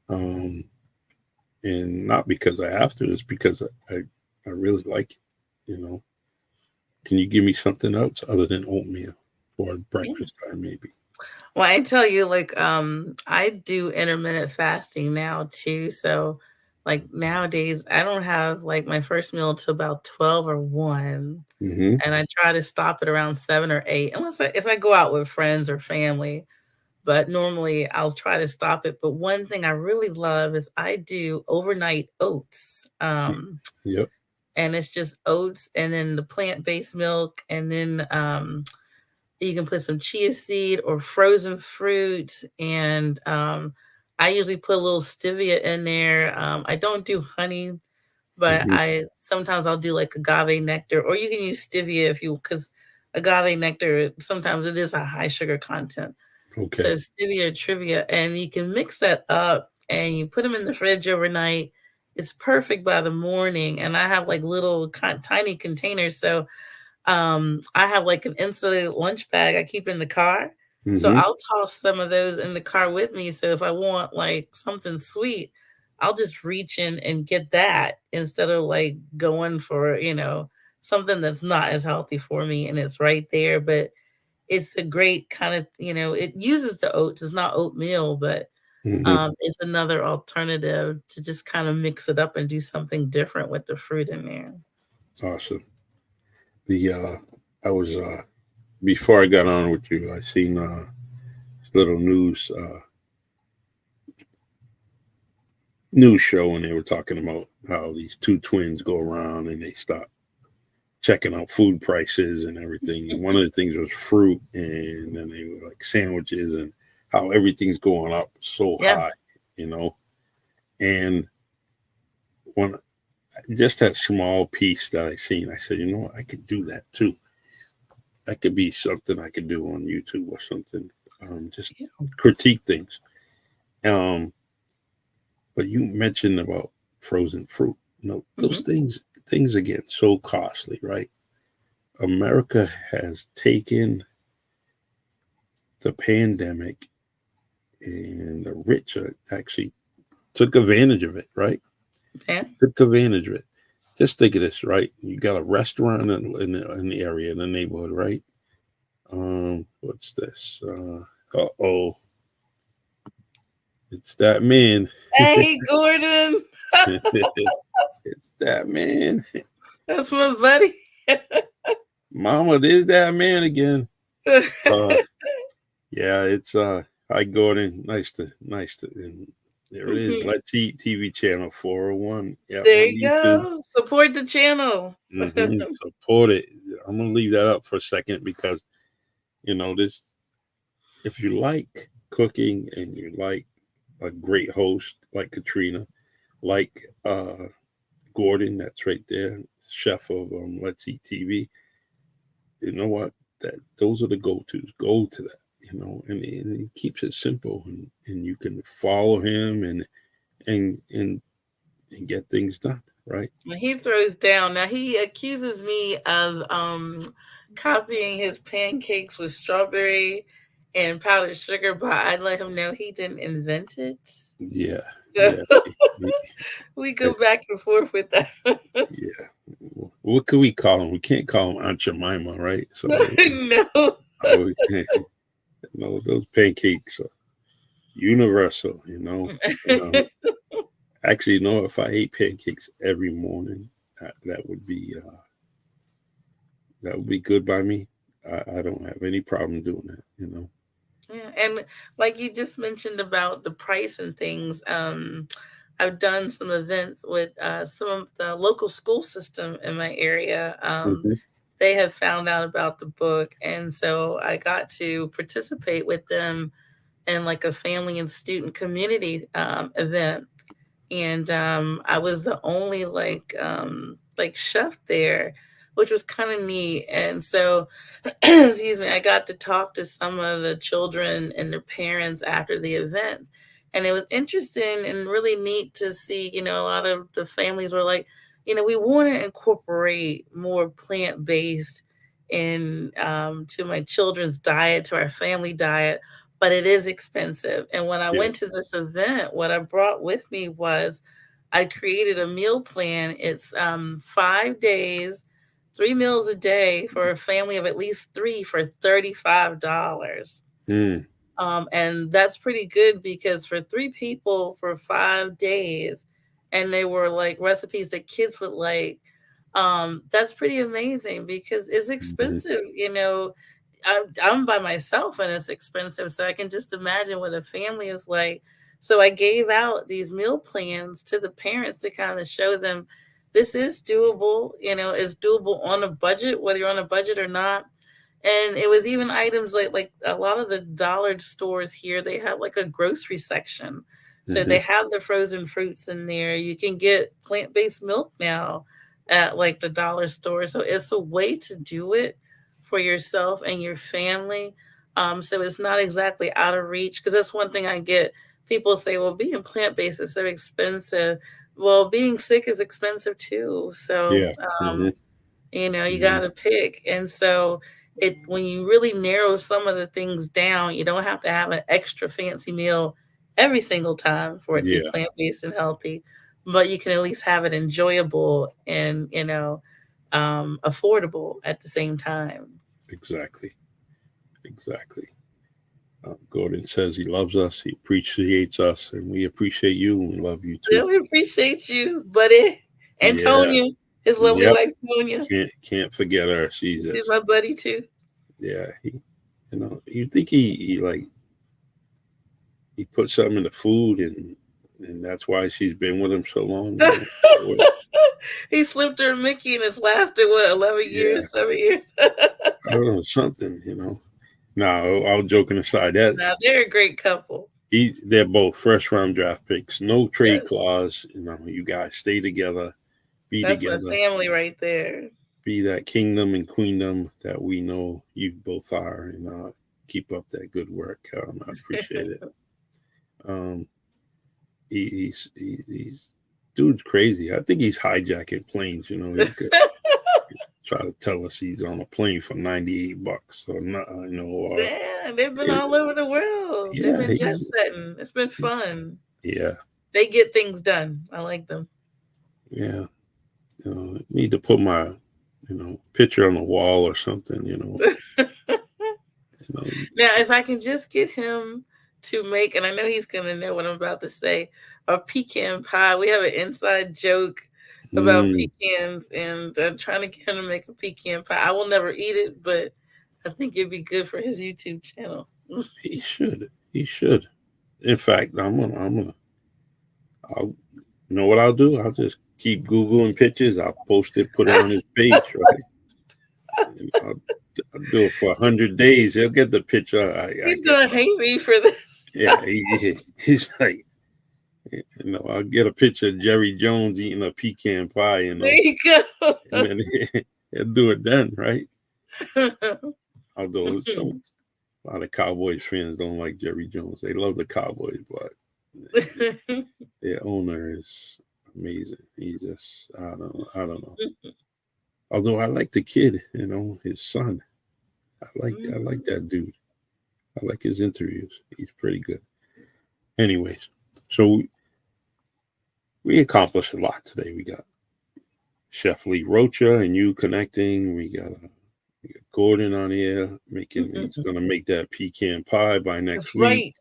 Speaker 2: um, and not because I have to. It's because I really like it. You know, can you give me something else other than oatmeal for
Speaker 3: Yeah.
Speaker 2: breakfast time, maybe?
Speaker 3: Well, I tell you, like, I do intermittent fasting now too. So, like nowadays, I don't have like my first meal till about 12 or 1,
Speaker 2: Mm-hmm.
Speaker 3: and I try to stop at around 7 or 8, unless if I go out with friends or family. But normally, I'll try to stop it. But one thing I really love is I do overnight oats.
Speaker 2: Yep.
Speaker 3: And it's just oats and then the plant-based milk, and then you can put some chia seed or frozen fruit, and I usually put a little stevia in there. I don't do honey, but
Speaker 2: Mm-hmm.
Speaker 3: I sometimes I'll do like agave nectar, or you can use stevia if you, because agave nectar sometimes it is a high sugar content.
Speaker 2: Okay.
Speaker 3: So stevia trivia, and you can mix that up and you put them in the fridge overnight. It's perfect by the morning, and I have like little tiny containers. So I have like an insulated lunch bag I keep in the car. So
Speaker 2: Mm-hmm.
Speaker 3: I'll toss some of those in the car with me. So if I want like something sweet, I'll just reach in and get that instead of like going for, something that's not as healthy for me and it's right there. But it's a great kind of, it uses the oats. It's not oatmeal, but
Speaker 2: Mm-hmm.
Speaker 3: it's another alternative to just kind of mix it up and do something different with the fruit in there.
Speaker 2: Awesome. The I was before I got on with you, I seen this little news show, and they were talking about how these two twins go around and they start checking out food prices and everything. And one of the things was fruit, and then they were like sandwiches and how everything's going up so
Speaker 3: Yeah.
Speaker 2: high, you know. And when just that small piece that I seen, I said, what, I could do that too. That could be something I could do on YouTube or something. Just critique things. Um, but you mentioned about frozen fruit. Those
Speaker 3: Mhm.
Speaker 2: things again so costly, right? America has taken the pandemic, and the rich actually took advantage of it, right?
Speaker 3: Yeah.
Speaker 2: Took advantage of it. Just think of this, right? You got a restaurant in the area, in the neighborhood, right? What's this? Oh, it's that man.
Speaker 3: Hey, Gordon.
Speaker 2: It's that man.
Speaker 3: That's my buddy.
Speaker 2: Mama, there's that man again. Uh, yeah, it's hi Gordon. Nice to and there it is.
Speaker 3: Mhm.
Speaker 2: Let's Eat TV channel 401. Yeah,
Speaker 3: There
Speaker 2: on
Speaker 3: you
Speaker 2: YouTube.
Speaker 3: go. Support the channel.
Speaker 2: Support it. I'm gonna leave that up for a second because this if you like cooking and you like a great host like Katrina, like Gordon, that's right there, chef of Let's Eat TV. You know what? That those are the go-tos. Go to that. And he keeps it simple, and you can follow him and and and get things done. Right?
Speaker 3: He throws down. Now he accuses me of copying his pancakes with strawberry and powdered sugar, but I let him know he didn't invent it.
Speaker 2: Yeah,
Speaker 3: So
Speaker 2: yeah,
Speaker 3: we go back and forth with that.
Speaker 2: yeah. What could we call him? We can't call him Aunt Jemima, right? So,
Speaker 3: No.
Speaker 2: oh, no, those pancakes are universal. Actually, if I ate pancakes every morning, That that would be good by me. I don't have any problem doing that.
Speaker 3: Yeah, and like you just mentioned about the price and things, I've done some events with some of the local school system in my area.
Speaker 2: Hmm.
Speaker 3: They have found out about the book, and so I got to participate with them in like a family and student community event, and I was the only like chef there, which was kind of neat. And so, excuse me, I got to talk to some of the children and their parents after the event, and it was interesting and really neat to see. A lot of the families were like, we want to incorporate more plant based in to my children's diet, to our family diet, but it is expensive. And when I
Speaker 2: Yeah.
Speaker 3: went to this event, what I brought with me was I created a meal plan. It's 5 days, 3 meals a day for a family of at least three for $35.
Speaker 2: Mm.
Speaker 3: And that's pretty good because for three people for 5 days, and they were like recipes that kids would like. That's pretty amazing because it's
Speaker 2: Mhm.
Speaker 3: expensive. I'm by myself and it's expensive, so I can just imagine what a family is like. So I gave out these meal plans to the parents to kind of show them this is doable. It's doable on a budget, whether you're on a budget or not. And it was even items like a lot of the dollar stores here, they have like a grocery section. So they
Speaker 2: Mhm.
Speaker 3: have the frozen fruits in there. You can get plant-based milk now at like the dollar store. So it's a way to do it for yourself and your family. So it's not exactly out of reach, because that's one thing I get. People say, well, being plant-based is so expensive. Well, being sick is expensive too. So
Speaker 2: Yeah. Hmm.
Speaker 3: you
Speaker 2: Hmm.
Speaker 3: got to pick. And so when you really narrow some of the things down, you don't have to have an extra fancy meal every single time for it to be
Speaker 2: Yeah.
Speaker 3: plant-based and healthy, but you can at least have it enjoyable and affordable at the same time.
Speaker 2: Exactly. Exactly. Gordon says he loves us, he appreciates us, and we appreciate you, and we love you
Speaker 3: Yeah,
Speaker 2: too.
Speaker 3: we appreciate you, buddy. And
Speaker 2: Yeah.
Speaker 3: Tonya, his lovely
Speaker 2: Yep.
Speaker 3: wife Tonya,
Speaker 2: Can't forget her. She's
Speaker 3: she's
Speaker 2: just,
Speaker 3: my buddy too.
Speaker 2: yeah. You think he like he put something in the food, and that's why she's been with him so long. What-
Speaker 3: He slipped her a Mickey and it's lasted what, 11
Speaker 2: yeah.
Speaker 3: years, 7 years.
Speaker 2: I don't know, something. No, all joking aside, that
Speaker 3: Now they're a great couple.
Speaker 2: they're both first round draft picks. No trade
Speaker 3: Yes.
Speaker 2: clause. You guys stay together, be
Speaker 3: That's my
Speaker 2: together,
Speaker 3: family right there.
Speaker 2: be that kingdom and queendom that we know you both are, and keep up that good work. I appreciate it. Um, he's dude's crazy. I think he's hijacking planes. He could try to tell us he's on a plane for $98 or not. Or
Speaker 3: Yeah, they've been
Speaker 2: it,
Speaker 3: all over the world. They've
Speaker 2: yeah,
Speaker 3: been jet setting. It's been fun.
Speaker 2: yeah,
Speaker 3: They get things done. I like them.
Speaker 2: yeah. Need to put my picture on the wall or something. You know,
Speaker 3: Now, if I can just get him to make, and I know he's going to know what I'm about to say, a pecan pie. We have an inside joke about
Speaker 2: mm,
Speaker 3: pecans, and I'm trying to get him to make a pecan pie. I will never eat it, but I think it'd be good for his YouTube channel.
Speaker 2: he should. He should. In fact, I'll, what I'll do? I'll just keep Googling pictures. I'll post it, put it on his page, right? And I'll do it for 100 days. He'll get the picture. I
Speaker 3: He's
Speaker 2: get
Speaker 3: going to
Speaker 2: some.
Speaker 3: hate me for this.
Speaker 2: Yeah, he's like, I'll get a picture of Jerry Jones eating a pecan pie,
Speaker 3: There you go.
Speaker 2: and then he'll do it then, right? Although a lot of Cowboys fans don't like Jerry Jones. They love the Cowboys, but their owner is amazing. He just, I don't know. Although I like the kid, his son. I like that dude. I like his interviews. He's pretty good. Anyways, so we accomplished a lot today. We got Chef Lee Rocha and you connecting. We got Gordon on here he's gonna make that pecan pie by
Speaker 3: That's
Speaker 2: next week.
Speaker 3: right.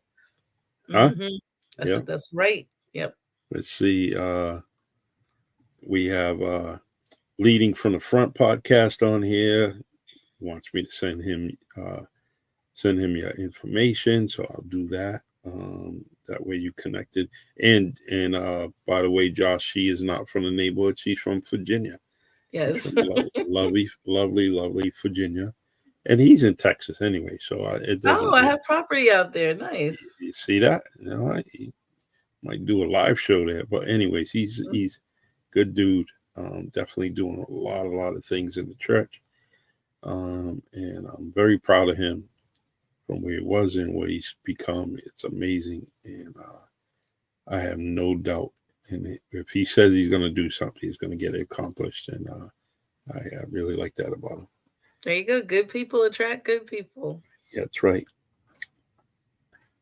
Speaker 2: Huh?
Speaker 3: I
Speaker 2: Yeah.
Speaker 3: said that's right. Yep.
Speaker 2: Let's see. We have Leading from the Front podcast on here. He wants me to send him your information, so I'll do that. That way you connected. And by the way, Josh, she is not from the neighborhood. She's from Virginia. She's
Speaker 3: Yes.
Speaker 2: from lovely, lovely, lovely Virginia, and he's in Texas anyway. So it
Speaker 3: Oh,
Speaker 2: doesn't.
Speaker 3: I have property out there. Nice.
Speaker 2: You see that? He might do a live show there. But anyways, he's good dude. Definitely doing a lot of things in the church. And I'm very proud of him from where he was and what he's become. It's amazing, and I have no doubt. And if he says he's going to do something, he's going to get it accomplished. And I really like that about him.
Speaker 3: There you go. Good people attract good people.
Speaker 2: Yeah, that's right.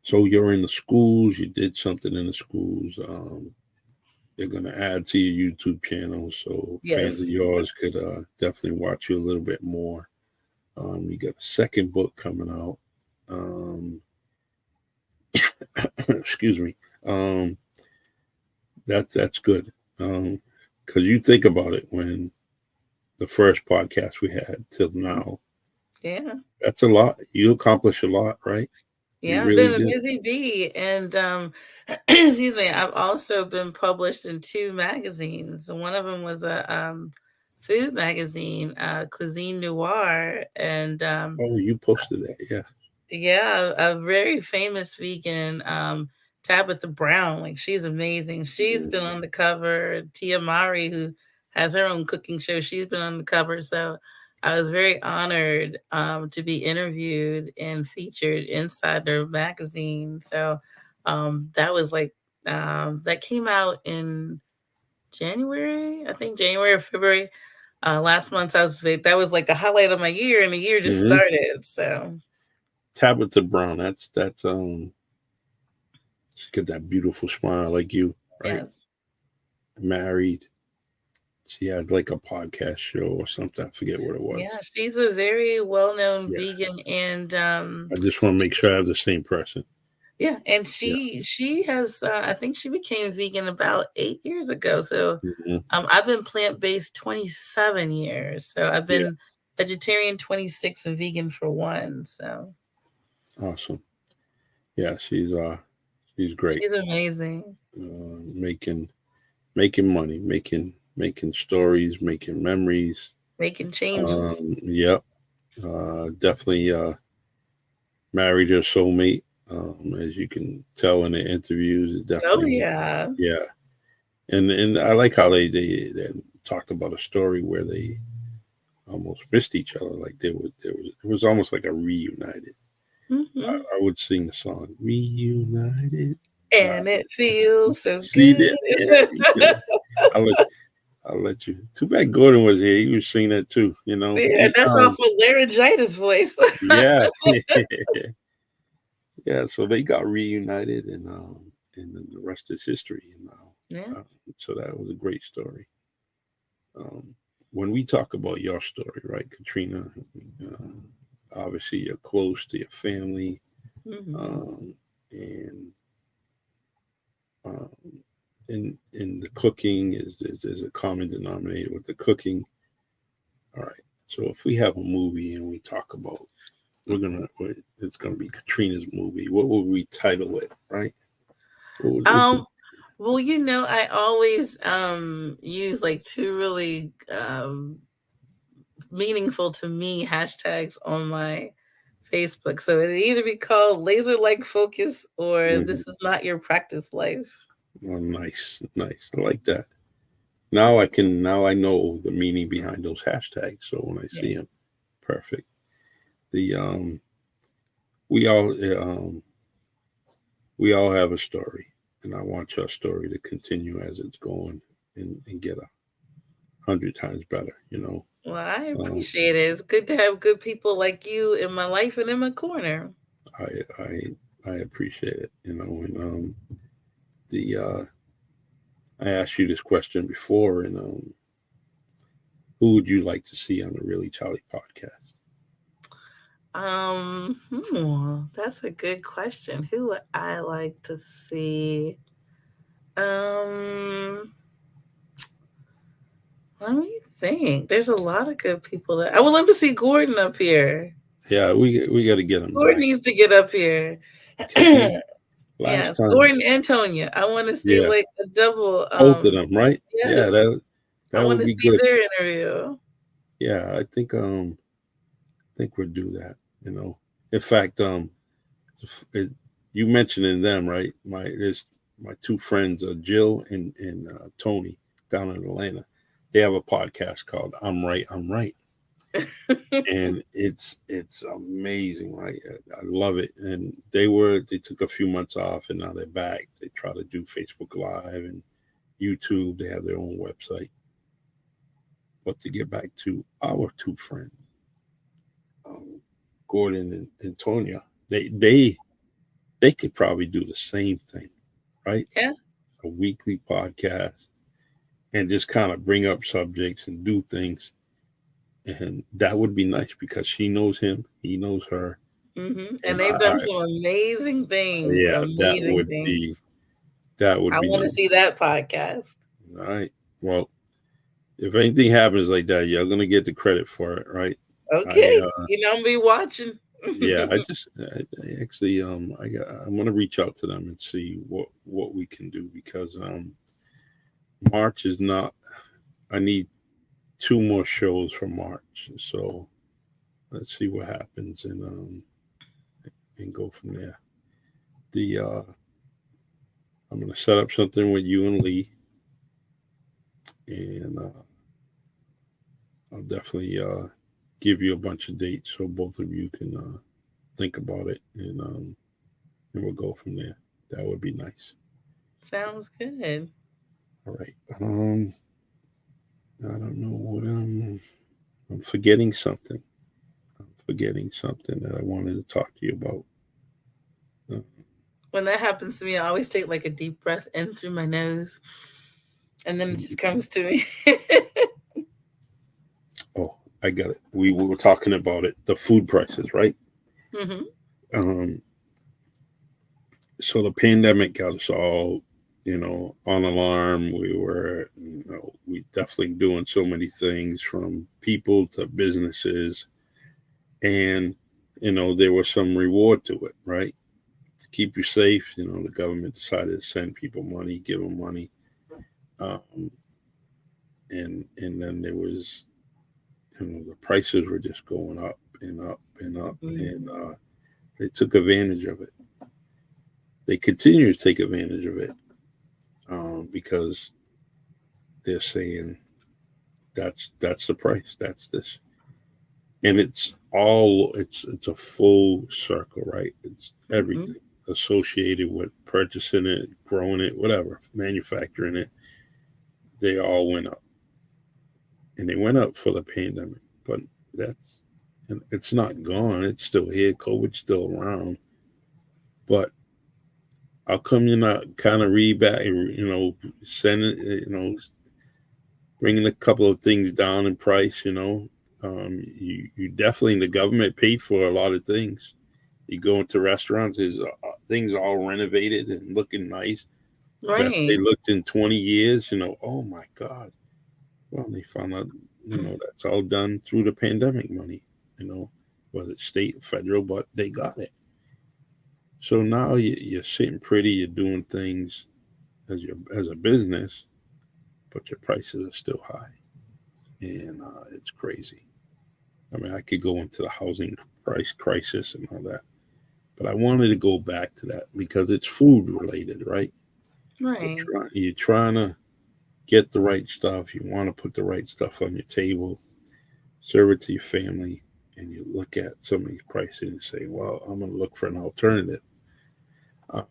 Speaker 2: So you're in the schools. You did something in the schools. They're going to add to your YouTube channel, so fans of
Speaker 3: Yes.
Speaker 2: yours could definitely watch you a little bit more. You got a second book coming out. Excuse me. That's good. Because you think about it, when the first podcast we had till now,
Speaker 3: Yeah.
Speaker 2: that's a lot. You accomplish a lot, right? You
Speaker 3: Yeah, I've
Speaker 2: really
Speaker 3: been a
Speaker 2: did.
Speaker 3: busy bee, and excuse me, I've also been published in two magazines. One of them was a food magazine, Cuisine Noir, and
Speaker 2: Oh, you posted that, yeah.
Speaker 3: yeah, a very famous vegan, Tabitha Brown. Like, she's amazing. She's been on the cover. Tia Mari, who has her own cooking show, she's been on the cover. So I was very honored to be interviewed and featured inside their magazine. So that was like that came out in January, I think January or February. Last month that was like a highlight of my year, and the year just
Speaker 2: Hmm.
Speaker 3: started. So
Speaker 2: Tabitha Brown. That's she's got that beautiful smile like you, right?
Speaker 3: yes.
Speaker 2: Married. She had like a podcast show or something. I forget what it
Speaker 3: Yeah,
Speaker 2: was.
Speaker 3: she's a very well-known
Speaker 2: Yeah.
Speaker 3: vegan, and
Speaker 2: I just want to make sure I have the same person.
Speaker 3: yeah, and
Speaker 2: Yeah.
Speaker 3: she has I think she became vegan about 8 years ago. So
Speaker 2: Hmm.
Speaker 3: I've been plant-based 27 years. So I've
Speaker 2: Yeah.
Speaker 3: been vegetarian 26 and vegan for 1. So
Speaker 2: Awesome. Yeah, she's great.
Speaker 3: she's amazing.
Speaker 2: Making money, making stories, making memories.
Speaker 3: Making changes.
Speaker 2: Yep. Definitely married her soulmate. As you can tell in the interviews, it
Speaker 3: Oh
Speaker 2: definitely,
Speaker 3: yeah.
Speaker 2: yeah. And I like how they talked about a story where they almost missed each other. Like it was almost like a reunited.
Speaker 3: Hmm.
Speaker 2: I would sing the song reunited. Uh,
Speaker 3: And it feels so
Speaker 2: See that? Yeah,
Speaker 3: good.
Speaker 2: you could. I'll let I'll let you. Too bad Gordon was here. He was singing that too. You know.
Speaker 3: Yeah, that's off of laryngitis voice.
Speaker 2: Yeah. Yeah. So they got reunited, and then the rest is history.
Speaker 3: Yeah.
Speaker 2: So that was a great story. Um, when we talk about your story, right, Katrina? Obviously, you're close to your family,
Speaker 3: Hmm.
Speaker 2: um, and um, in the cooking is a common denominator with the cooking. All right. So if we have a movie and we talk about, it's gonna be Katrina's movie. What would we title it? Right? What's it?
Speaker 3: Um, well, I always use like two really meaningful to me hashtags on my Facebook. So it'd either be called Laser Like Focus or
Speaker 2: Mhm.
Speaker 3: This Is Not Your Practice Life.
Speaker 2: Oh, nice, nice. I like that. Now I know the meaning behind those hashtags. So when I
Speaker 3: Yeah.
Speaker 2: see them, perfect. The we all we all have a story, and I want your story to continue as it's going, and get 100 times better.
Speaker 3: Well, I
Speaker 2: Um,
Speaker 3: appreciate it. It's good to have good people like you in my life and in my corner.
Speaker 2: I I I appreciate it. And the I asked you this question before, and who would you like to see on the Really Charlie podcast?
Speaker 3: That's a good question. Who would I like to see? Um, Let me think. There's a lot of good people that I would love to see Gordon up here.
Speaker 2: Yeah, we got to get him
Speaker 3: Gordon
Speaker 2: back
Speaker 3: needs to get up here.
Speaker 2: because he last
Speaker 3: Yes,
Speaker 2: time.
Speaker 3: Gordon and Tonya. I want to see
Speaker 2: Yeah,
Speaker 3: like a double.
Speaker 2: both of them, right? Yeah,
Speaker 3: Yes, I
Speaker 2: that
Speaker 3: want
Speaker 2: would
Speaker 3: to
Speaker 2: be
Speaker 3: see
Speaker 2: good.
Speaker 3: their interview.
Speaker 2: Yeah, I think we'll do that. In fact, it, you mentioning them, right? My two friends, Jill and Tony, down in Atlanta. They have a podcast called "I'm Right, I'm Right," and it's amazing, right? I love it. And they took a few months off, and now they're back. They try to do Facebook Live and YouTube. They have their own website. But to get back to our two friends, um, Gordon and Tonya, they they they could probably do the same thing, right?
Speaker 3: Yeah,
Speaker 2: A weekly podcast and just kind of bring up subjects and do things. And that would be nice because she knows him, he knows her.
Speaker 3: and
Speaker 2: And
Speaker 3: they've done some amazing things.
Speaker 2: yeah,
Speaker 3: Amazing things.
Speaker 2: that would
Speaker 3: I
Speaker 2: be
Speaker 3: want to see
Speaker 2: nice.
Speaker 3: that podcast.
Speaker 2: All right. Well, if anything happens like that, you're gonna get the credit for it, right? I
Speaker 3: Okay, I'm be watching.
Speaker 2: Yeah, I actually I'm gonna reach out to them and see what we can do because March is not. I need two more shows for March, so let's see what happens and go from there. The I'm gonna set up something with you and Lee, and I'll definitely give you a bunch of dates so both of you can think about it and we'll go from there. That would be nice.
Speaker 3: Sounds good.
Speaker 2: All right. I don't know what I'm forgetting something. I'm forgetting something that I wanted to talk to you about. Uh,
Speaker 3: When that happens to me, I always take like a deep breath in through my nose, and then it just comes to me.
Speaker 2: oh, I got it. We were talking about it. The food prices, right?
Speaker 3: hmm
Speaker 2: Um, so the pandemic got us all, on alarm. We definitely doing so many things from people to businesses, and there was some reward to it, right? To keep you safe, the government decided to send people money, give them money, um, and then there was, the prices were just going up and up and up, and they took advantage of it. They continue to take advantage of it because they're saying that's the price, that's this, and it's a full circle, right? It's
Speaker 3: hmm
Speaker 2: everything associated with purchasing it, growing it, whatever, manufacturing it. They all went up, and they went up for the pandemic, but that's and it's not gone. It's still here. COVID's still around, but how come you're not kind of reback, sending, bringing a couple of things down in price, you definitely, the government paid for a lot of things. You go into restaurants, there's things all renovated and looking nice. Best they
Speaker 3: Right.
Speaker 2: looked in 20 years, oh my God. Well, they found out, that's all done through the pandemic money, you know, whether it's state or federal, but they got it. So now you're sitting pretty, you're doing things as a business, but your prices are still high, and it's crazy. I mean, I could go into the housing price crisis and all that, but I wanted to go back to that because it's food related, right?
Speaker 3: Right.
Speaker 2: You're trying to get the right stuff. You want to put the right stuff on your table, serve it to your family, and you look at some of these prices and say, "Well, I'm going to look for an alternative." Uh,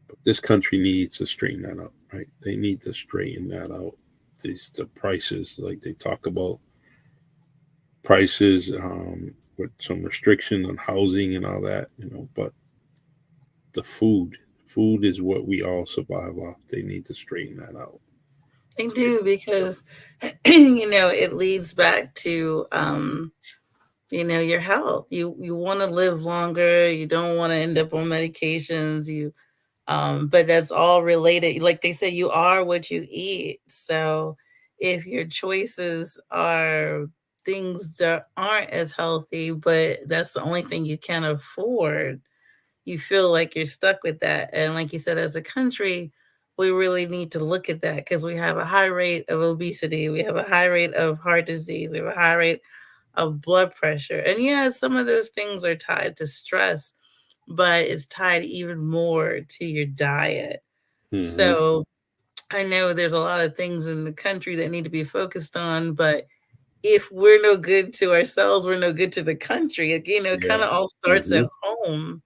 Speaker 2: but this country needs to straighten that out, right? They need to straighten that out. The prices, like they talk about prices with some restriction on housing and all that, but the food is what we all survive off. They need to straighten that out.
Speaker 3: They
Speaker 2: It's getting
Speaker 3: do because it leads back to your health. You want to live longer, you don't want to end up on medications, but that's all related. Like they say, you are what you eat. So if your choices are things that aren't as healthy, but that's the only thing you can afford, you feel like you're stuck with that. And like you said, as a country, we really need to look at that because we have a high rate of obesity, we have a high rate of heart disease, we have a high rate of blood pressure. And yeah, some of those things are tied to stress, but it's tied even more to your diet.
Speaker 2: Mm-hmm.
Speaker 3: So I know there's a lot of things in the country that need to be focused on, but if we're no good to ourselves, we're no good to the country. It kind
Speaker 2: Yeah.
Speaker 3: of all starts
Speaker 2: Mm-hmm.
Speaker 3: at home.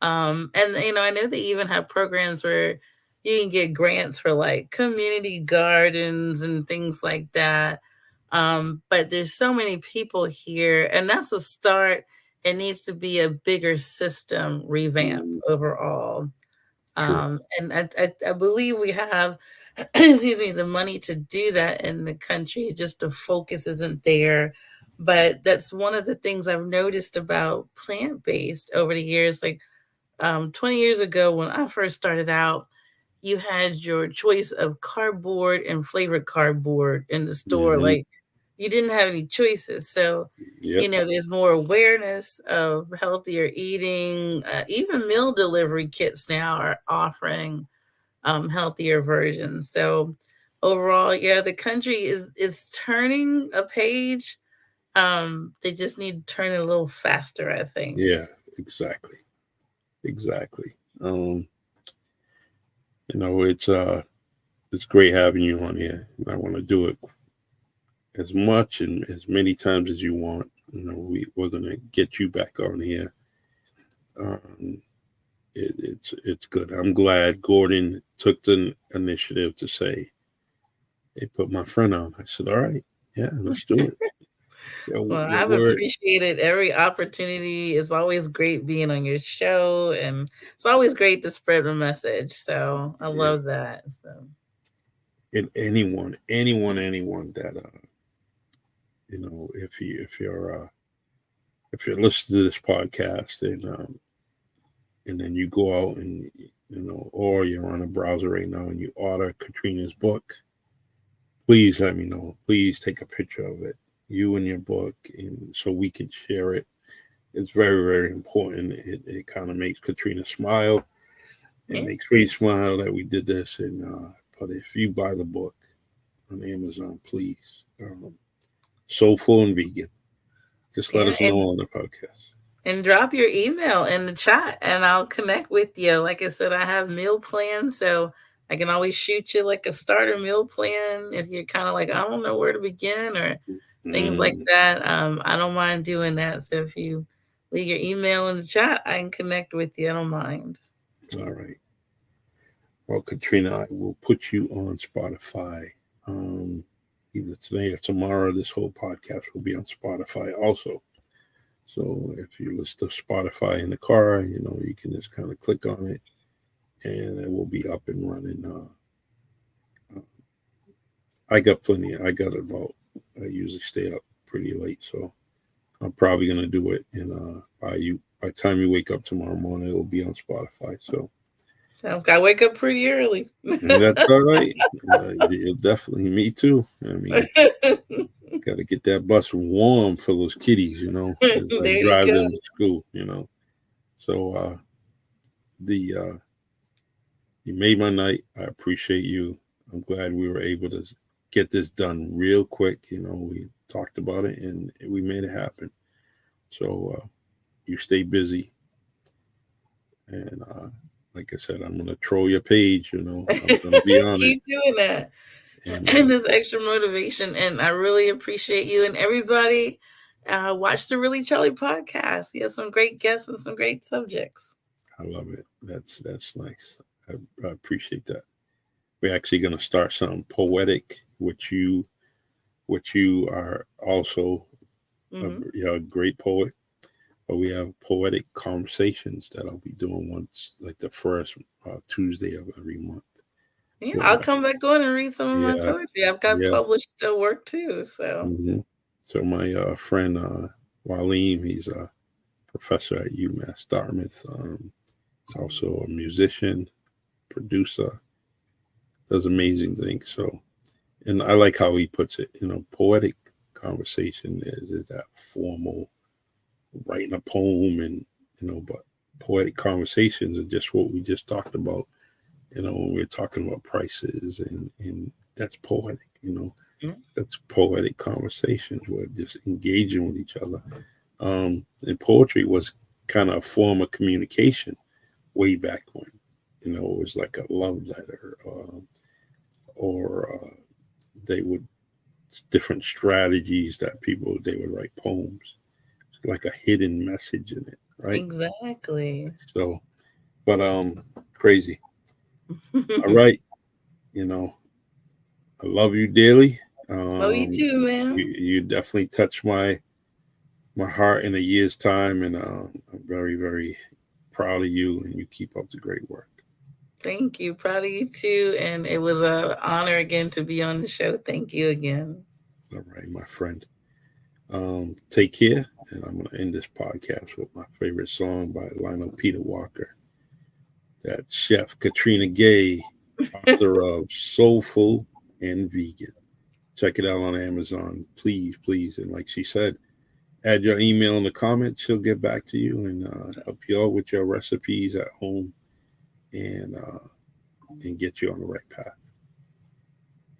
Speaker 3: And I know they even have programs where you can get grants for like community gardens and things like that. But there's so many people here, and that's a start. It needs to be a bigger system revamp
Speaker 2: Mm-hmm.
Speaker 3: overall.
Speaker 2: True.
Speaker 3: And I believe we have, excuse me, the money to do that in the country. Just the focus isn't there. But that's one of the things I've noticed about plant based over the years. Like 20 years ago, when I first started out, you had your choice of cardboard and flavored cardboard in the store.
Speaker 2: Mm-hmm.
Speaker 3: Like you didn't have any choices. So,
Speaker 2: Yep.
Speaker 3: there's more awareness of healthier eating. Even meal delivery kits now are offering healthier versions. So, overall, yeah, the country is turning a page. They just need to turn it a little faster, I think.
Speaker 2: Yeah. Exactly. Exactly. It's great having you on here. And I want to do it as much and as many times as you want. We're gonna get you back on here. Um, it's good. I'm glad Gordon took the initiative to say, "Hey, put my friend on." I said, "All right, yeah, let's do it."
Speaker 3: Well,
Speaker 2: Your
Speaker 3: I've
Speaker 2: word,
Speaker 3: appreciated every opportunity. It's always great being on your show, and it's always great to spread the message. So I
Speaker 2: yeah.
Speaker 3: love that. So
Speaker 2: And anyone that if you're listening to this podcast and then you go out and or you're on a browser right now and you order Katrina's book, please let me know. Please take a picture of it, you and your book, and so we can share it. It's very, very important. It kind of makes Katrina smile. It
Speaker 3: yeah,
Speaker 2: makes me smile that we did this. And but if you buy the book on Amazon, please, Soulful and Vegan, just let
Speaker 3: yeah,
Speaker 2: us know on the podcast.
Speaker 3: and drop your email in the chat, and I'll connect with you. Like I said, I have meal plans, so I can always shoot you like a starter meal plan if you're kind of like I don't know where to begin or things like
Speaker 2: Mm,
Speaker 3: that. I don't mind doing that. So if you leave your email in the chat, I can connect with you. I don't mind.
Speaker 2: all right. Well, Katrina, I will put you on Spotify. Um, Either today or tomorrow. This whole podcast will be on Spotify also. So if you listen to Spotify in the car, you can just kind of click on it and it will be up and running. I got plenty. I got about. I usually stay up pretty late, so I'm probably gonna do it. And by the time you wake up tomorrow morning, it will be on Spotify. So
Speaker 3: Sounds like I wake up pretty early.
Speaker 2: and that's all right. Definitely me too. I mean, got to get that bus warm for those kiddies, as I
Speaker 3: There you
Speaker 2: drive
Speaker 3: go.
Speaker 2: them to school. So the you made my night. I appreciate you. I'm glad we were able to get this done real quick. We talked about it and we made it happen. So you stay busy, and like I said, I'm gonna troll your page. I'm gonna be on it,
Speaker 3: Keep doing that.
Speaker 2: and
Speaker 3: And this extra motivation. And I really appreciate you and everybody. Watch the Really Charlie podcast. He has some great guests and some great subjects.
Speaker 2: I love it. That's nice. I appreciate that. We're actually gonna start something poetic, which you are also
Speaker 3: Hmm.
Speaker 2: a great poet. But we have poetic conversations that I'll be doing once, like the first Tuesday of every month.
Speaker 3: Yeah,
Speaker 2: With
Speaker 3: I'll
Speaker 2: my
Speaker 3: come back on and read some of my
Speaker 2: Yeah,
Speaker 3: poetry. I've got
Speaker 2: yeah.
Speaker 3: published work too. So
Speaker 2: hmm So my friend Waleem, he's a professor at UMass Dartmouth. He's also a musician, producer, does amazing things. So And I like how he puts it, poetic conversation is that formal writing a poem and, but poetic conversations are just what we just talked about, when we're talking about prices and that's poetic, that's poetic conversations. We're just engaging with each other. And poetry was kind of a form of communication way back when, it was like a love letter, or they would different strategies that they would write poems. It's like a hidden message in it, right?
Speaker 3: Exactly.
Speaker 2: So, but crazy. All right, I love you dearly.
Speaker 3: Love you too, man.
Speaker 2: You definitely touch my heart in a year's time, and I'm very, very proud of you, and you keep up the great work.
Speaker 3: Thank you. Proud of you too. And it was an honor again to be on the show. Thank you again.
Speaker 2: All right, my friend. Take care. And I'm going to end this podcast with my favorite song by Lionel Peter Walker. That chef Katrina Gay, author of Soulful and Vegan. Check it out on Amazon. Please, please. And like she said, add your email in the comments. She'll get back to you and help you out with your recipes at home. And get you on the right path.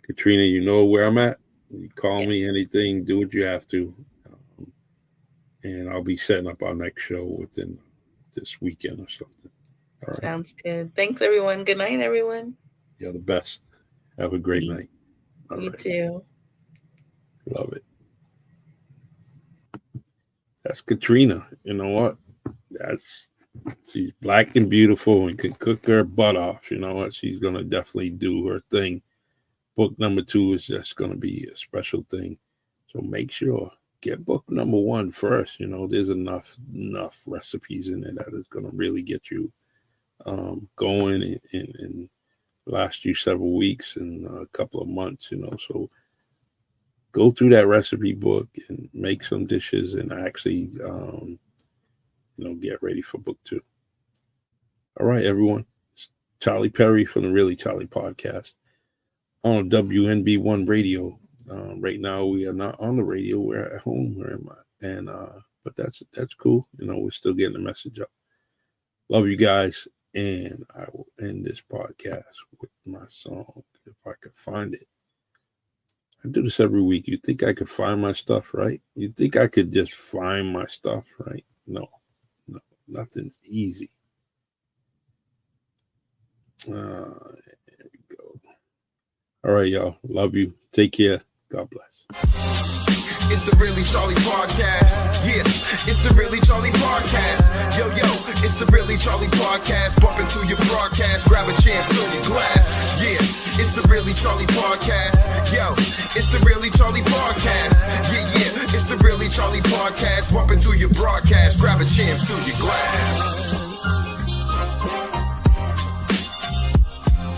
Speaker 2: Katrina, you know where I'm at. You call me anything, do what you have to. And I'll be setting up our next show within this weekend or something. All right.
Speaker 3: Sounds good. Thanks, everyone. Good night, everyone.
Speaker 2: You're the best. Have a great night.
Speaker 3: All you too.
Speaker 2: Love it. That's Katrina. You know what? She's black and beautiful and can cook her butt off. You know what? She's going to definitely do her thing. Book number 2 is just going to be a special thing. So make sure, get book number 1 first. There's enough recipes in there that is going to really get you going and last you several weeks and a couple of months, So go through that recipe book and make some dishes and actually get ready for book 2. All right, everyone. It's Charlie Perry from the Really Charlie podcast on WNB1 radio. Right now, we are not on the radio. We're at home. But that's cool. We're still getting the message up. Love you guys. And I will end this podcast with my song, if I could find it. I do this every week. You think I could find my stuff, right? You think I could just find my stuff, right? No, nothing's easy. There we go. All right, y'all. Love you. Take care. God bless.
Speaker 1: It's the Really Charlie podcast. Yeah, it's the Really Charlie podcast. Yo, it's the Really Charlie podcast. Bump into your broadcast. Grab a chair, fill your glass. Yeah, it's the Really Charlie podcast. Yo, it's the Really Charlie podcast. Yeah, it's the Really Charlie podcast. Bump into your broadcast. Grab a chair, fill your glass.